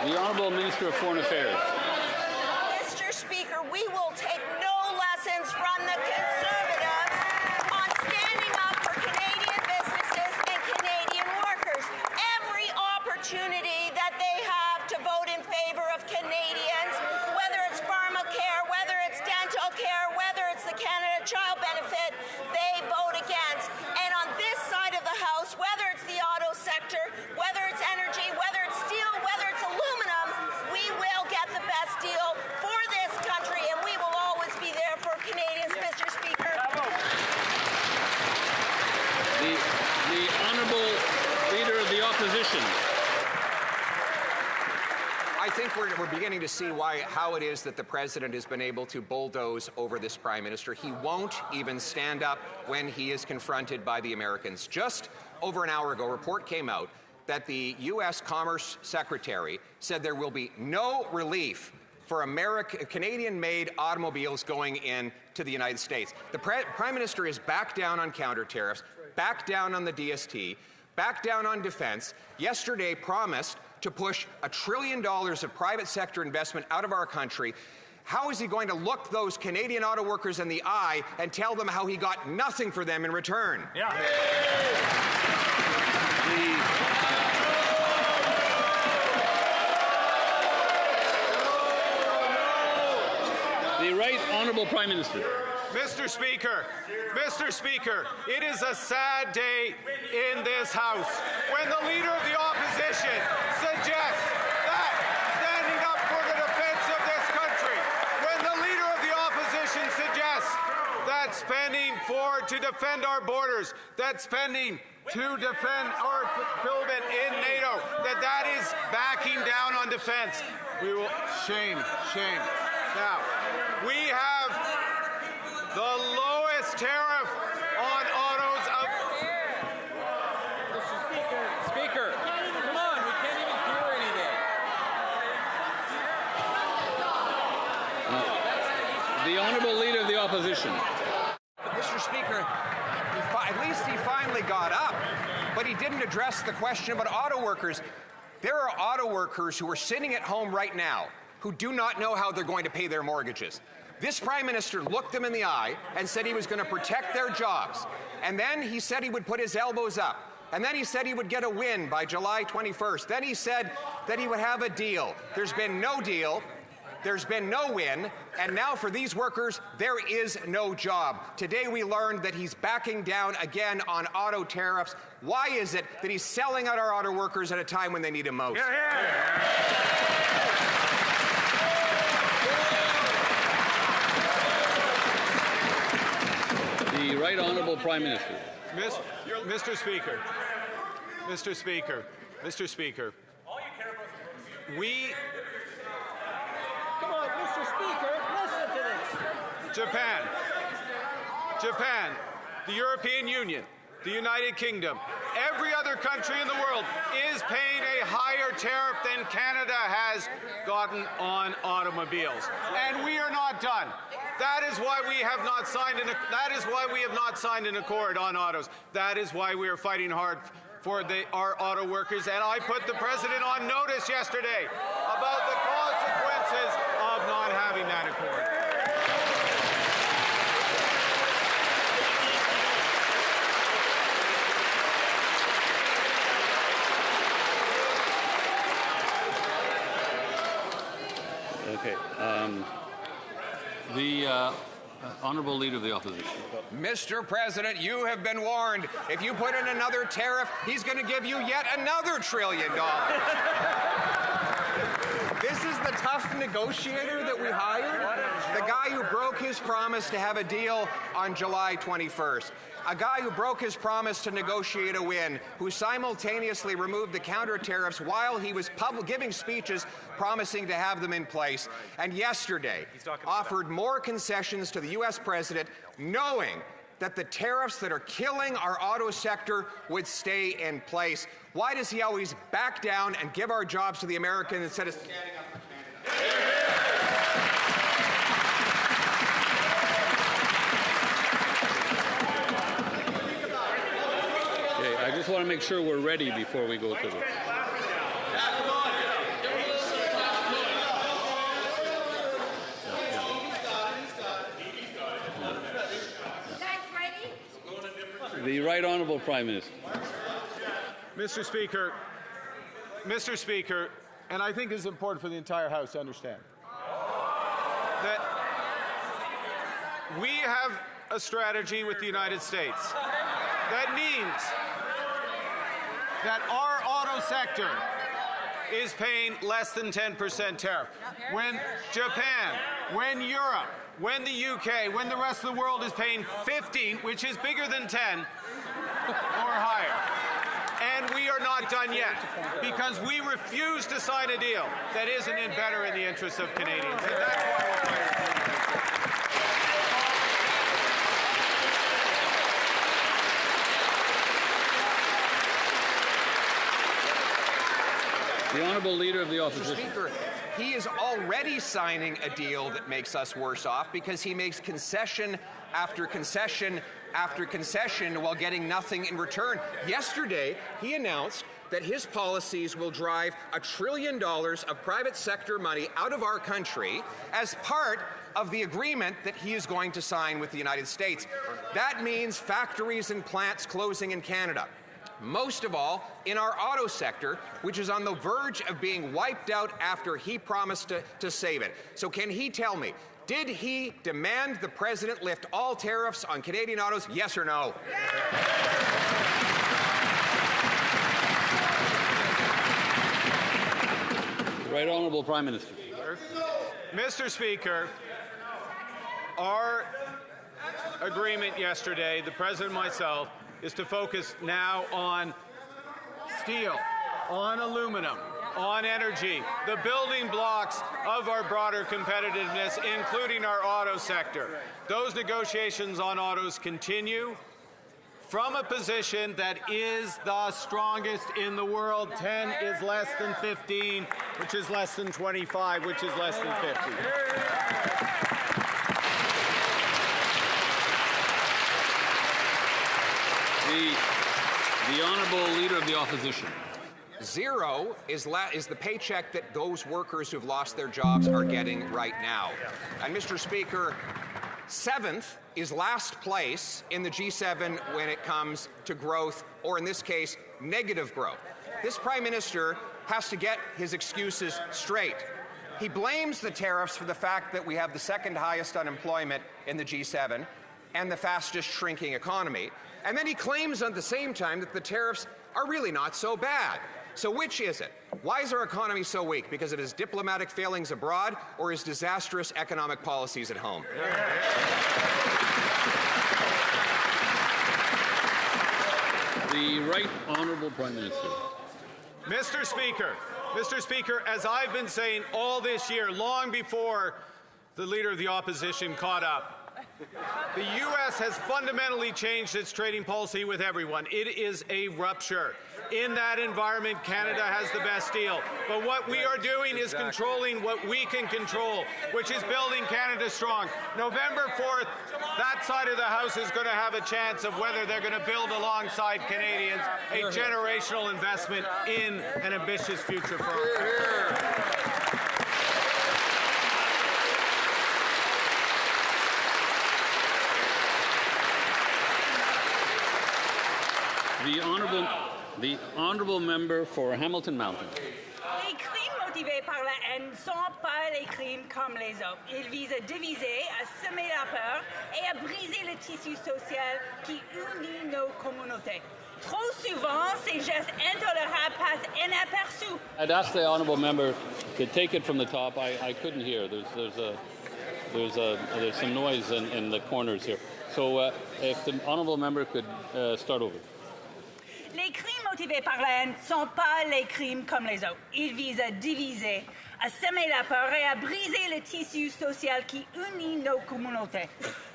The Honourable Minister of Foreign Affairs. Mr. Speaker, we will take no lessons from the Conservatives on standing up for Canadian businesses and Canadian workers. Every opportunity that they have to vote in favour of Canadians, whether it's pharmacare, whether it's dental care, whether it's the Canada Child Benefit, they vote against. And on this side of the House, whether it's the auto sector, whether it's energy, whether it's steel, whether it's aluminum, we will get the best deal for this country, and we will always be there for Canadians, Mr. Speaker. The Honourable Leader of the Opposition. I think we're beginning to see how it is that the President has been able to bulldoze over this Prime Minister. He won't even stand up when he is confronted by the Americans. Just over an hour ago, a report came out that the U.S. Commerce Secretary said there will be no relief for Canadian-made automobiles going into the United States. The Prime Minister is back down on counter tariffs, back down on the DST, back down on defense. Yesterday promised to push $1 trillion of private sector investment out of our country. How is he going to look those Canadian auto workers in the eye and tell them how he got nothing for them in return? Yeah. Right Honourable Prime Minister. Mr. Speaker, it is a sad day in this House when the Leader of the Opposition suggests that standing up for the defence of this country, when the Leader of the Opposition suggests that spending to defend our borders, that spending to defend our fulfillment in NATO, that is backing down on defence. Shame. Now, we have the lowest tariff on autos of... Mr. Speaker, come on, we can't even hear anything. The Honourable Leader of the Opposition. Mr. Speaker, at least he finally got up, but he didn't address the question about auto workers. There are auto workers who are sitting at home right now who do not know how they're going to pay their mortgages. This Prime Minister looked them in the eye and said he was going to protect their jobs. And then he said he would put his elbows up. And then he said he would get a win by July 21st. Then he said that he would have a deal. There's been no deal. There's been no win, and now for these workers, there is no job. Today we learned that he's backing down again on auto tariffs. Why is it that he's selling out our auto workers at a time when they need him most? The Right Honourable Prime Minister. Mr. Speaker, Come on, Mr. Speaker, listen to this. Japan, the European Union, the United Kingdom, every other country in the world is paying a higher tariff than Canada has gotten on automobiles. And we are not done. That is why we have not signed an accord on autos. That is why we are fighting hard for our auto workers. And I put the President on notice yesterday about the consequences of not having that accord. Okay. The Honourable Leader of the Opposition. Mr. President, you have been warned. If you put in another tariff, he's going to give you yet another $1 trillion. This is the tough negotiator that we hired? The guy who broke his promise to have a deal on July 21st. A guy who broke his promise to negotiate a win, who simultaneously removed the counter tariffs while he was giving speeches promising to have them in place, and yesterday offered more concessions to the U.S. president, knowing that the tariffs that are killing our auto sector would stay in place. Why does he always back down and give our jobs to the Americans instead of standing up for Canada? I just want to make sure we're ready before we go to the... The Right Honourable Prime Minister. Mr. Speaker, and I think this is important for the entire House to understand, that we have a strategy with the United States that means that our auto sector is paying less than 10% tariff. When Japan, when Europe, when the UK, when the rest of the world is paying 15, which is bigger than 10 or higher. And we are not done yet because we refuse to sign a deal that isn't better in the interests of Canadians. And that's why we're fighting. The Honourable Leader of the Opposition. Mr. Speaker, he is already signing a deal that makes us worse off because he makes concession after concession after concession while getting nothing in return. Yesterday, he announced that his policies will drive $1 trillion of private sector money out of our country as part of the agreement that he is going to sign with the United States. That means factories and plants closing in Canada. Most of all in our auto sector, which is on the verge of being wiped out after he promised to save it. So can he tell me, Did he demand the president lift all tariffs on Canadian autos? Yes or no? The Right Honourable Prime Minister. Mr. Speaker, our agreement yesterday, the President and myself, is to focus now on steel, on aluminum, on energy, the building blocks of our broader competitiveness, including our auto sector. Those negotiations on autos continue from a position that is the strongest in the world. 10 is less than 15, which is less than 25, which is less than 50. The Honourable Leader of the Opposition. Zero is the paycheck that those workers who've lost their jobs are getting right now. And Mr. Speaker, 7th is last place in the G7 when it comes to growth, or in this case, negative growth. This Prime Minister has to get his excuses straight. He blames the tariffs for the fact that we have the second highest unemployment in the G7 and the fastest shrinking economy. And then he claims at the same time that the tariffs are really not so bad. So which is it? Why is our economy so weak? Because of his diplomatic failings abroad or his disastrous economic policies at home? The Right Honourable Prime Minister. Mr. Speaker, as I've been saying all this year, long before the Leader of the Opposition caught up, the U.S. has fundamentally changed its trading policy with everyone. It is a rupture. In that environment, Canada has the best deal. But what we are doing is controlling what we can control, which is building Canada strong. November 4th, that side of the House is going to have a chance of whether they're going to build alongside Canadians a generational investment in an ambitious future for our country. The Honourable Member for Hamilton Mountain. Les crimes motivés par la haine ne sont pas les crimes comme les autres. Ils visent à diviser, à semer la peur et à briser le tissu social qui unit nos communautés. Trop souvent, ces gestes intolérables passent inaperçus. I'd ask the Honourable Member to take it from the top. I couldn't hear. There's some noise in the corners here. So if the Honourable Member could start over. Les crimes motivés par la haine ne sont pas les crimes comme les autres. Ils visent à diviser, à semer la peur et à briser le tissu social qui unit nos communautés.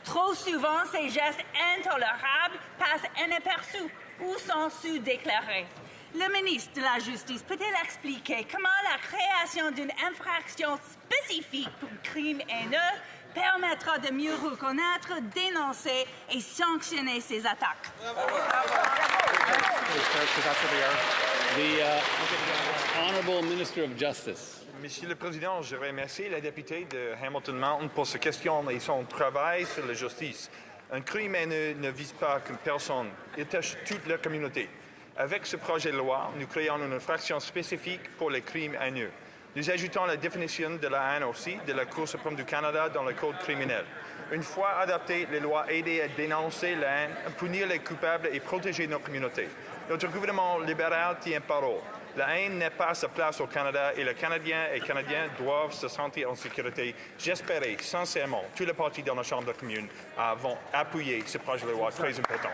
Trop souvent, ces gestes intolérables passent inaperçus ou sont sous-déclarés. Le ministre de la Justice peut-il expliquer comment la création d'une infraction spécifique pour crime haineux permettra de mieux reconnaître, dénoncer et sanctionner ces attaques? The Honourable Minister of Justice. Monsieur le Président, je remercie la députée de Hamilton Mountain pour sa question et son travail sur la justice. Un crime haineux ne vise pas qu'une personne, il touche toute la communauté. Avec ce projet de loi, nous créons une infraction spécifique pour les crimes haineux. Nous ajoutons la définition de la haine aussi de la Cour suprême du Canada dans le Code criminel. Une fois adoptées, les lois aident à dénoncer la haine, à punir les coupables et protéger nos communautés. Notre gouvernement libéral tient parole. La haine n'est pas sa place au Canada et les Canadiens et Canadiennes doivent se sentir en sécurité. J'espérais sincèrement que tous les partis dans la Chambre des communes vont appuyer ce projet de loi très important.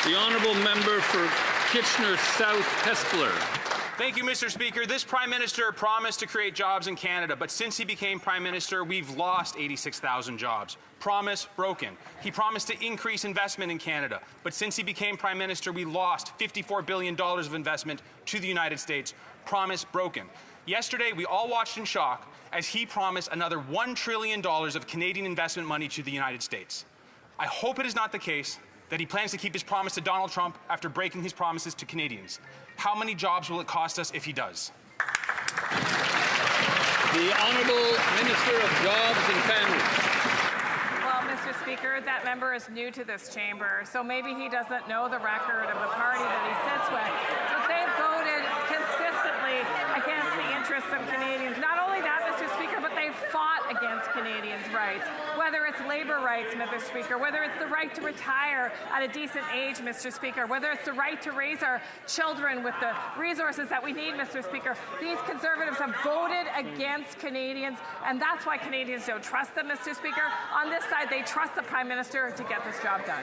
The Honourable Member for Kitchener South Hespeler. Thank you, Mr. Speaker. This Prime Minister promised to create jobs in Canada, but since he became Prime Minister, we've lost 86,000 jobs. Promise broken. He promised to increase investment in Canada, but since he became Prime Minister, we lost $54 billion of investment to the United States. Promise broken. Yesterday, we all watched in shock as he promised another $1 trillion of Canadian investment money to the United States. I hope it is not the case that he plans to keep his promise to Donald Trump after breaking his promises to Canadians. How many jobs will it cost us if he does? The Honourable Minister of Jobs and Families. Well, Mr. Speaker, that member is new to this chamber, so maybe he doesn't know the record of the party that he sits with. But they've voted consistently against the interests of Canadians. Not only that, Mr. Speaker, but they've fought against Canadians' rights, whether it's labour rights, Mr. Speaker, whether it's the right to retire at a decent age, Mr. Speaker, whether it's the right to raise our children with the resources that we need, Mr. Speaker. These Conservatives have voted against Canadians, and that's why Canadians don't trust them, Mr. Speaker. On this side, they trust the Prime Minister to get this job done.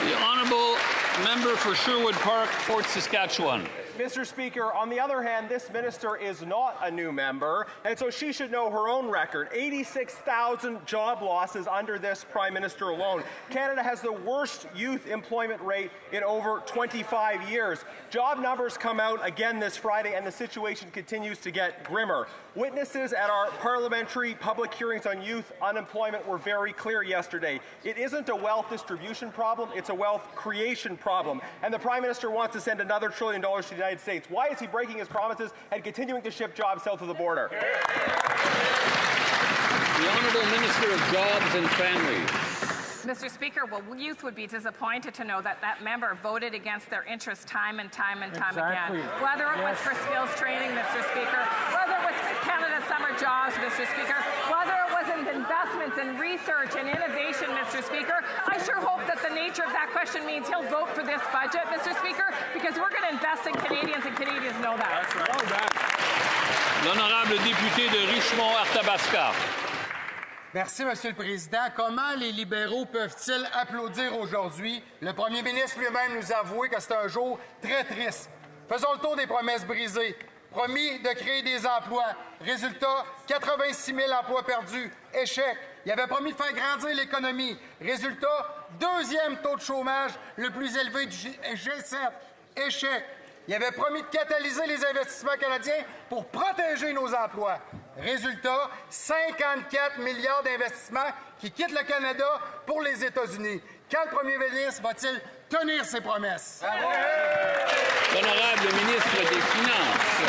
The honourable member for Sherwood Park, Fort Saskatchewan. Mr. Speaker, on the other hand, this minister is not a new member, and so she should know her own record. 86,000 job losses under this Prime Minister alone. Canada has the worst youth employment rate in over 25 years. Job numbers come out again this Friday, and the situation continues to get grimmer. Witnesses at our parliamentary public hearings on youth unemployment were very clear yesterday. It isn't a wealth distribution problem, it's a wealth creation problem. And the Prime Minister wants to send another $1 trillion to the United States. Why is he breaking his promises and continuing to ship jobs south of the border? The Honourable Minister of Jobs and Families. Mr. Speaker, well, youth would be disappointed to know that that member voted against their interests time and time and time again. Whether it was for skills training, Mr. Speaker, whether it was for Canada Summer Jobs, Mr. Speaker, whether it was in investments in research and innovation, Mr. Speaker, I sure hope that the nature of that question means he'll vote for this budget, Mr. Speaker, because we're going to invest in Canadians, and Canadians know that. That's right. L'honorable député de Richmond-Arthabasca. Merci, Monsieur le Président. Comment les libéraux peuvent-ils applaudir aujourd'hui? Le premier ministre lui-même nous a avoué que c'est un jour très triste. Faisons le tour des promesses brisées. Promis de créer des emplois. Résultat, 86 000 emplois perdus. Échec. Il avait promis de faire grandir l'économie. Résultat, deuxième taux de chômage le plus élevé du G7. Échec. Il avait promis de catalyser les investissements canadiens pour protéger nos emplois. Résultat, 54 milliards d'investissements qui quittent le Canada pour les États-Unis. Quand le premier ministre va-t-il tenir ses promesses? L'honorable ministre des Finances.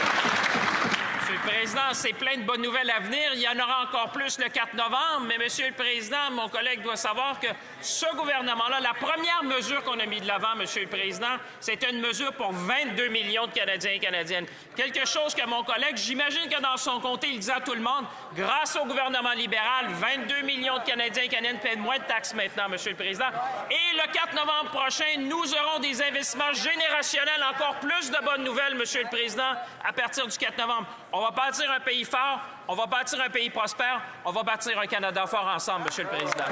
Monsieur le Président, c'est plein de bonnes nouvelles à venir. Il y en aura encore plus le 4 novembre. Mais, Monsieur le Président, mon collègue doit savoir que ce gouvernement-là, la première mesure qu'on a mis de l'avant, Monsieur le Président, c'était une mesure pour 22 millions de Canadiens et Canadiennes. Quelque chose que mon collègue, j'imagine que dans son comté, il disait à tout le monde, grâce au gouvernement libéral, 22 millions de Canadiens et Canadiennes paient moins de taxes maintenant, Monsieur le Président. Et le 4 novembre prochain, nous aurons des investissements générationnels, encore plus de bonnes nouvelles, Monsieur le Président, à partir du 4 novembre. On va bâtir un pays fort, on va bâtir un pays prospère, on va bâtir un Canada fort ensemble, Monsieur le Président.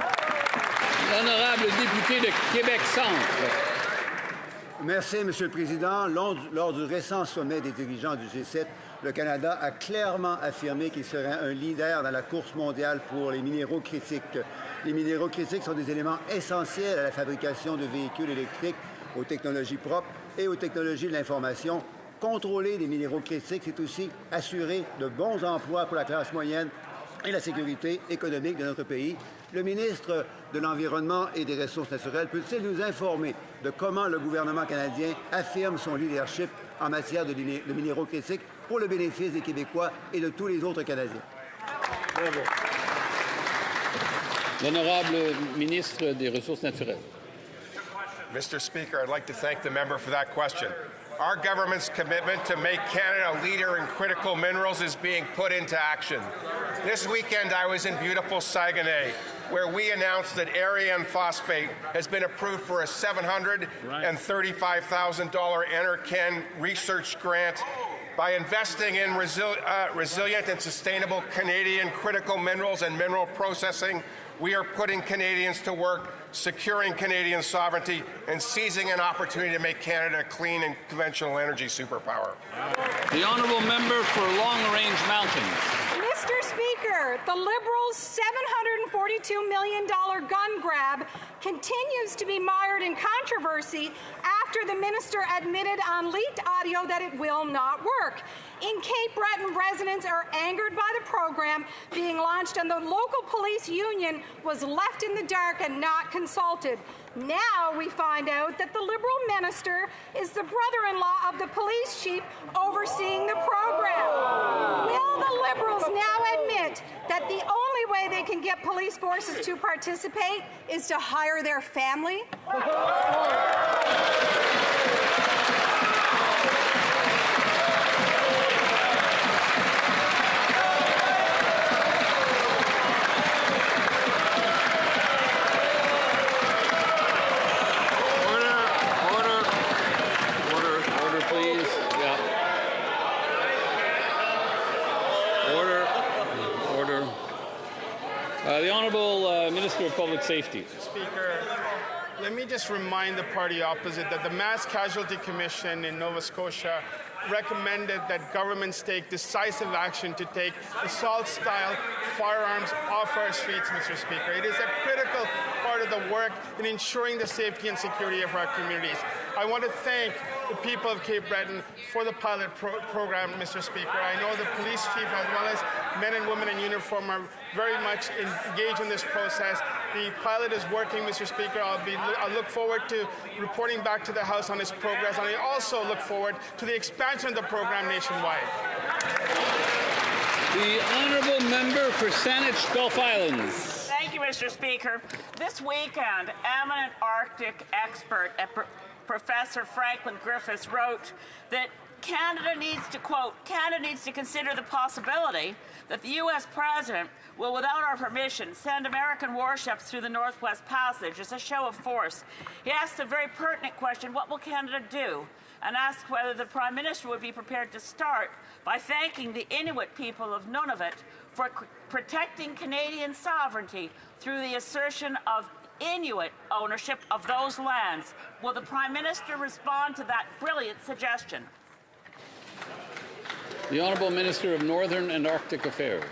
L'honorable député de Québec-Centre. Merci, Monsieur le Président. Lors du récent sommet des dirigeants du G7, le Canada a clairement affirmé qu'il serait un leader dans la course mondiale pour les minéraux critiques. Les minéraux critiques sont des éléments essentiels à la fabrication de véhicules électriques, aux technologies propres et aux technologies de l'information. Contrôler les minéraux critiques, c'est aussi assurer de bons emplois pour la classe moyenne et la sécurité économique de notre pays. Le ministre de l'Environnement et des Ressources naturelles peut-il nous informer de comment le gouvernement canadien affirme son leadership en matière de minéraux critiques pour le bénéfice des Québécois et de tous les autres Canadiens? Bravo. L'honorable ministre des Ressources naturelles. Mr. Speaker, I'd like to thank the member for that question. Our government's commitment to make Canada a leader in critical minerals is being put into action. This weekend, I was in beautiful Saguenay, where we announced that Ariane phosphate has been approved for a $735,000 NRCan research grant. By investing in resilient and sustainable Canadian critical minerals and mineral processing, we are putting Canadians to work, securing Canadian sovereignty, and seizing an opportunity to make Canada a clean and conventional energy superpower. The honourable member for Long Range Mountains. Mr. Speaker, the Liberals' $742 million gun grab continues to be mired in controversy after the minister admitted on leaked audio that it will not work. In Cape Breton, residents are angered by the program being launched, and the local police union was left in the dark and not consulted. Now we find out that the Liberal minister is the brother-in-law of the police chief overseeing the program. Will the Liberals now admit that the only way they can get police forces to participate is to hire their family? safety. Speaker, let me just remind the party opposite that the Mass Casualty Commission in Nova Scotia recommended that governments take decisive action to take assault-style firearms off our streets, Mr. Speaker. It is a critical part of the work in ensuring the safety and security of our communities. I want to thank the people of Cape Breton for the pilot program, Mr. Speaker. I know the police chief as well as men and women in uniform are very much engaged in this process. The pilot is working, Mr. Speaker. I look forward to reporting back to the House on its progress, and I also look forward to the expansion of the program nationwide. The honourable member for Saanich Gulf Islands. Thank you, Mr. Speaker. This weekend, eminent Arctic expert at Professor Franklin Griffiths wrote that Canada needs to, quote, Canada needs to consider the possibility that the U.S. president will, without our permission, send American warships through the Northwest Passage as a show of force. He asked a very pertinent question, what will Canada do? And asked whether the Prime Minister would be prepared to start by thanking the Inuit people of Nunavut for protecting Canadian sovereignty through the assertion of Inuit ownership of those lands. Will the Prime Minister respond to that brilliant suggestion? The Honourable Minister of Northern and Arctic Affairs.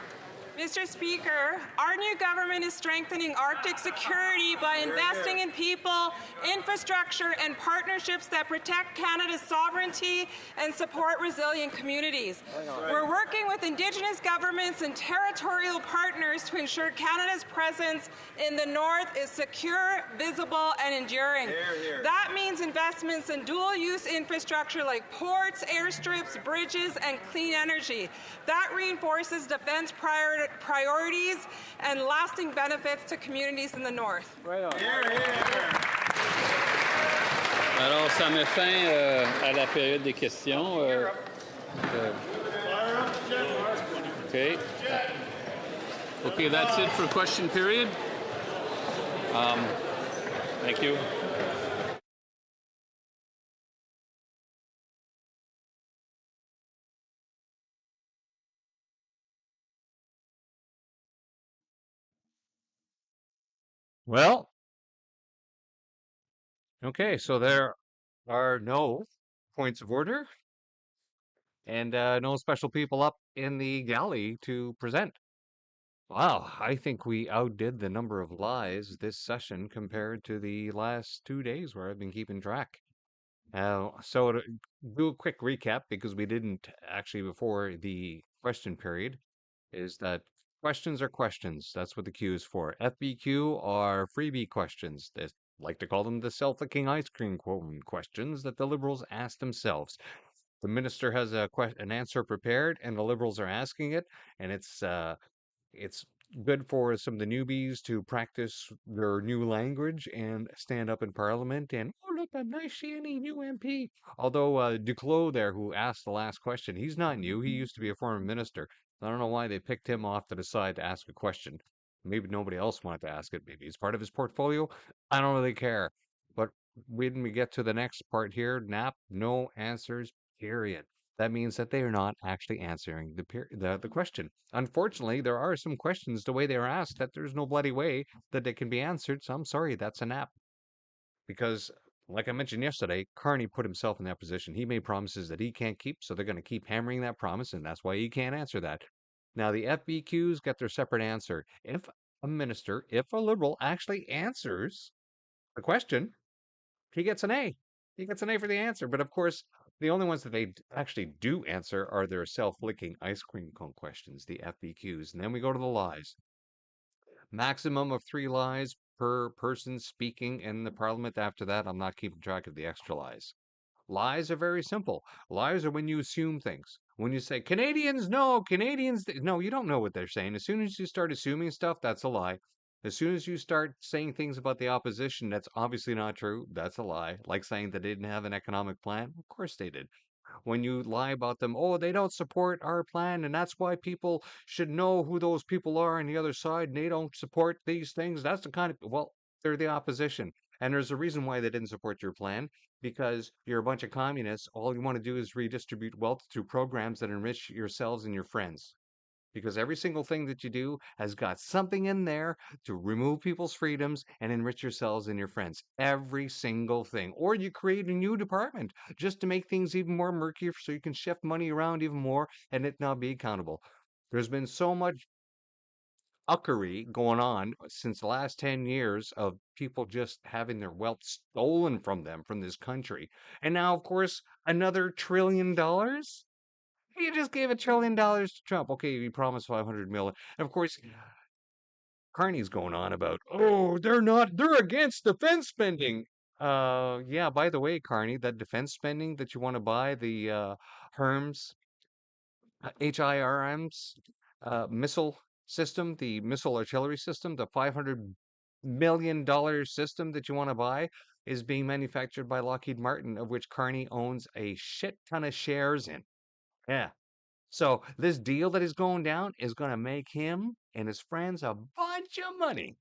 Mr. Speaker, our new government is strengthening Arctic security by investing in people, infrastructure, and partnerships that protect Canada's sovereignty and support resilient communities. We're working with Indigenous governments and territorial partners to ensure Canada's presence in the North is secure, visible, and enduring. That means investments in dual-use infrastructure like ports, airstrips, bridges, and clean energy. That reinforces defense priorities and lasting benefits to communities in the North. Alors, ça met fin à la période des questions. Okay. Okay, that's it for question period. Thank you. Well, okay, so there are no points of order and no special people up in the galley to present. Wow, I think we outdid the number of lies this session compared to the last 2 days where I've been keeping track. So to do a quick recap, because we didn't actually before the question period, is that questions are questions. That's what the Q is for. FBQ are freebie questions. They like to call them the self-licking ice cream cone questions that the Liberals ask themselves. The minister has an answer prepared, and the Liberals are asking it, and it's good for some of the newbies to practice their new language and stand up in Parliament and, oh, look, a nice, shiny new MP. Although Duclos there, who asked the last question, he's not new. He used to be a former minister. I don't know why they picked him off to the side to ask a question. Maybe nobody else wanted to ask it. Maybe it's part of his portfolio. I don't really care. But when we get to the next part here, NAP, no answers, period. That means that they are not actually answering the question. Unfortunately, there are some questions, the way they are asked, that there's no bloody way that they can be answered. So I'm sorry, that's a nap. Because, like I mentioned yesterday, Carney put himself in that position. He made promises that he can't keep, so they're going to keep hammering that promise, and that's why he can't answer that. Now, the FBQs get their separate answer. If a Liberal actually answers the question, he gets an A. He gets an A for the answer. But of course, the only ones that they actually do answer are their self-licking ice cream cone questions, the FBQs. And then we go to the lies. Maximum of 3 lies per person speaking in the Parliament. After that, I'm not keeping track of the extra lies. Lies are very simple. Lies are when you assume things. When you say, Canadians, no, Canadians, no, you don't know what they're saying. As soon as you start assuming stuff, that's a lie. As soon as you start saying things about the opposition that's obviously not true, that's a lie. Like saying that they didn't have an economic plan. Of course they did. When you lie about them, oh, they don't support our plan, and that's why people should know who those people are on the other side, and they don't support these things. That's the kind of, well, they're the opposition. And there's a reason why they didn't support your plan, because you're a bunch of communists. All you want to do is redistribute wealth through programs that enrich yourselves and your friends. because every single thing that you do has got something in there to remove people's freedoms and enrich yourselves and your friends. Every single thing. Or you create a new department just to make things even more murky so you can shift money around even more and it not be accountable. There's been so much uckery going on since the last 10 years of people just having their wealth stolen from them from this country. And now, of course, another $1 trillion. You just gave $1 trillion to Trump. Okay, you promised 500 million. And of course, Carney's going on about, oh, they're against defense spending. Yeah, by the way, Carney, that defense spending that you want to buy, the HIRMS, HIRMs missile system, the missile artillery system, the $500 million system that you want to buy is being manufactured by Lockheed Martin, of which Carney owns a shit ton of shares in. Yeah. So this deal that is going down is going to make him and his friends a bunch of money.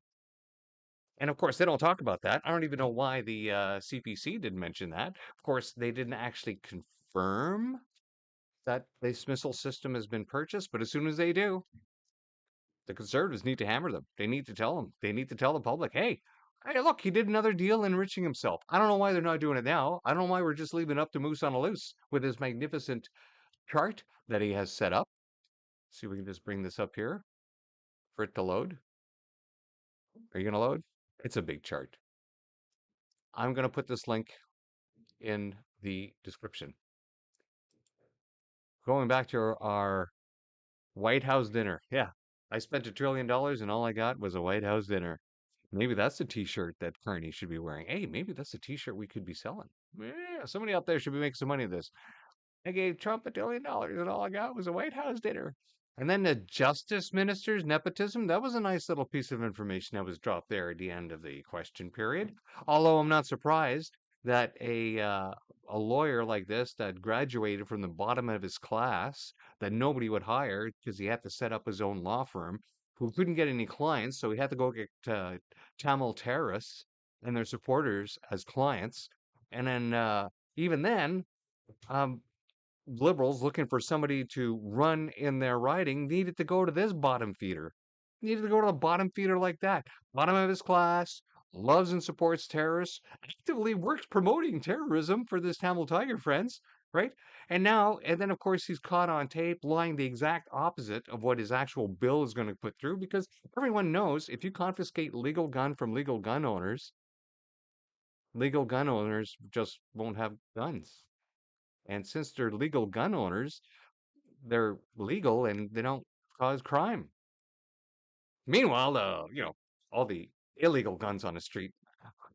And of course, they don't talk about that. I don't even know why the CPC didn't mention that. Of course, they didn't actually confirm that this missile system has been purchased, but as soon as they do, the conservatives need to hammer them. They need to tell them. They need to tell the public, hey, look, he did another deal enriching himself. I don't know why they're not doing it now. I don't know why we're just leaving it up to Moose on a Loose with his magnificent chart that he has set up. See if we can just bring this up here for it to load. Are you going to load? It's a big chart. I'm going to put this link in the description. Going back to our White House dinner. Yeah, I spent $1 trillion and all I got was a White House dinner. Maybe that's the t-shirt that Carney should be wearing. Hey, maybe that's the t-shirt we could be selling. Yeah, somebody out there should be making some money of this. I gave Trump $1 trillion and all I got was a White House dinner. And then the justice minister's nepotism, that was a nice little piece of information that was dropped there at the end of the question period. Although I'm not surprised that a lawyer like this that graduated from the bottom of his class that nobody would hire because he had to set up his own law firm, who couldn't get any clients, so he had to go get Tamil terrorists and their supporters as clients. And then even then, liberals looking for somebody to run in their riding needed to go to this bottom feeder. Needed to go to the bottom feeder like that. Bottom of his class, loves and supports terrorists, actively works promoting terrorism for this Tamil Tiger friends, right? And then of course he's caught on tape lying the exact opposite of what his actual bill is going to put through, because everyone knows if you confiscate legal gun from legal gun owners just won't have guns. And since they're legal gun owners, they're legal and they don't cause crime. Meanwhile, all the illegal guns on the street,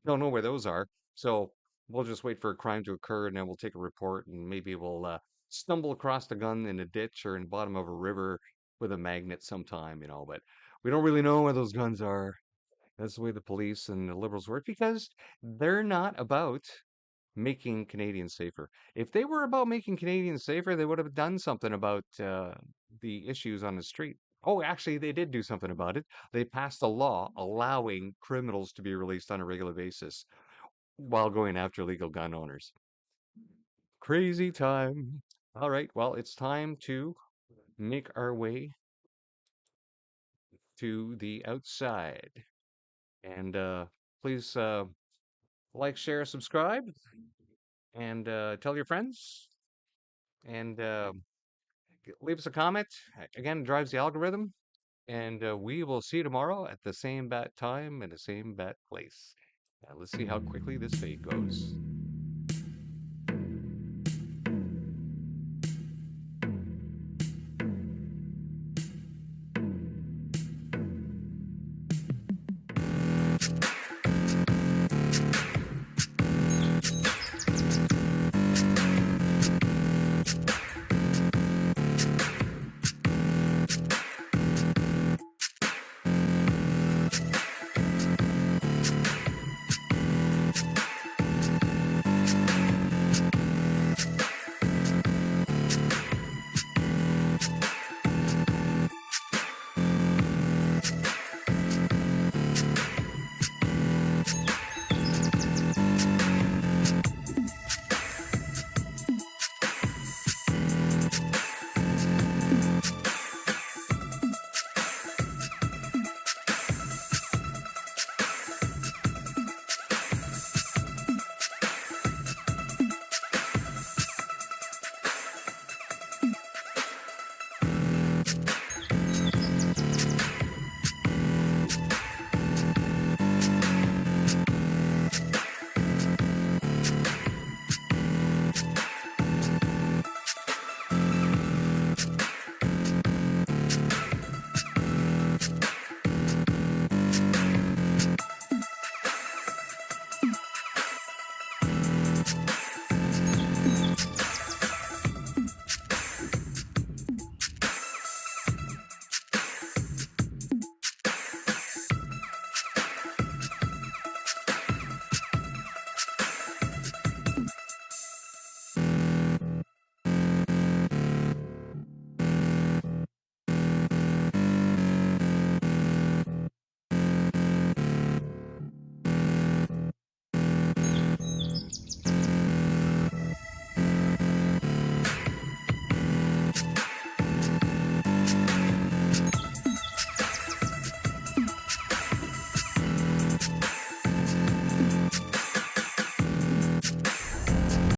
don't know where those are. So we'll just wait for a crime to occur and then we'll take a report and maybe we'll stumble across the gun in a ditch or in the bottom of a river with a magnet sometime, but we don't really know where those guns are. That's the way the police and the liberals work, because they're not about making Canadians safer. If they were about making Canadians safer, they would have done something about the issues on the street. Oh, actually, they did do something about it. They passed a law allowing criminals to be released on a regular basis while going after legal gun owners. Crazy time. All right, well, it's time to make our way to the outside. And please like, share, subscribe, and tell your friends, and leave us a comment. Again, it drives the algorithm, and we will see you tomorrow at the same bat time and the same bat place. Let's see how quickly this fade goes.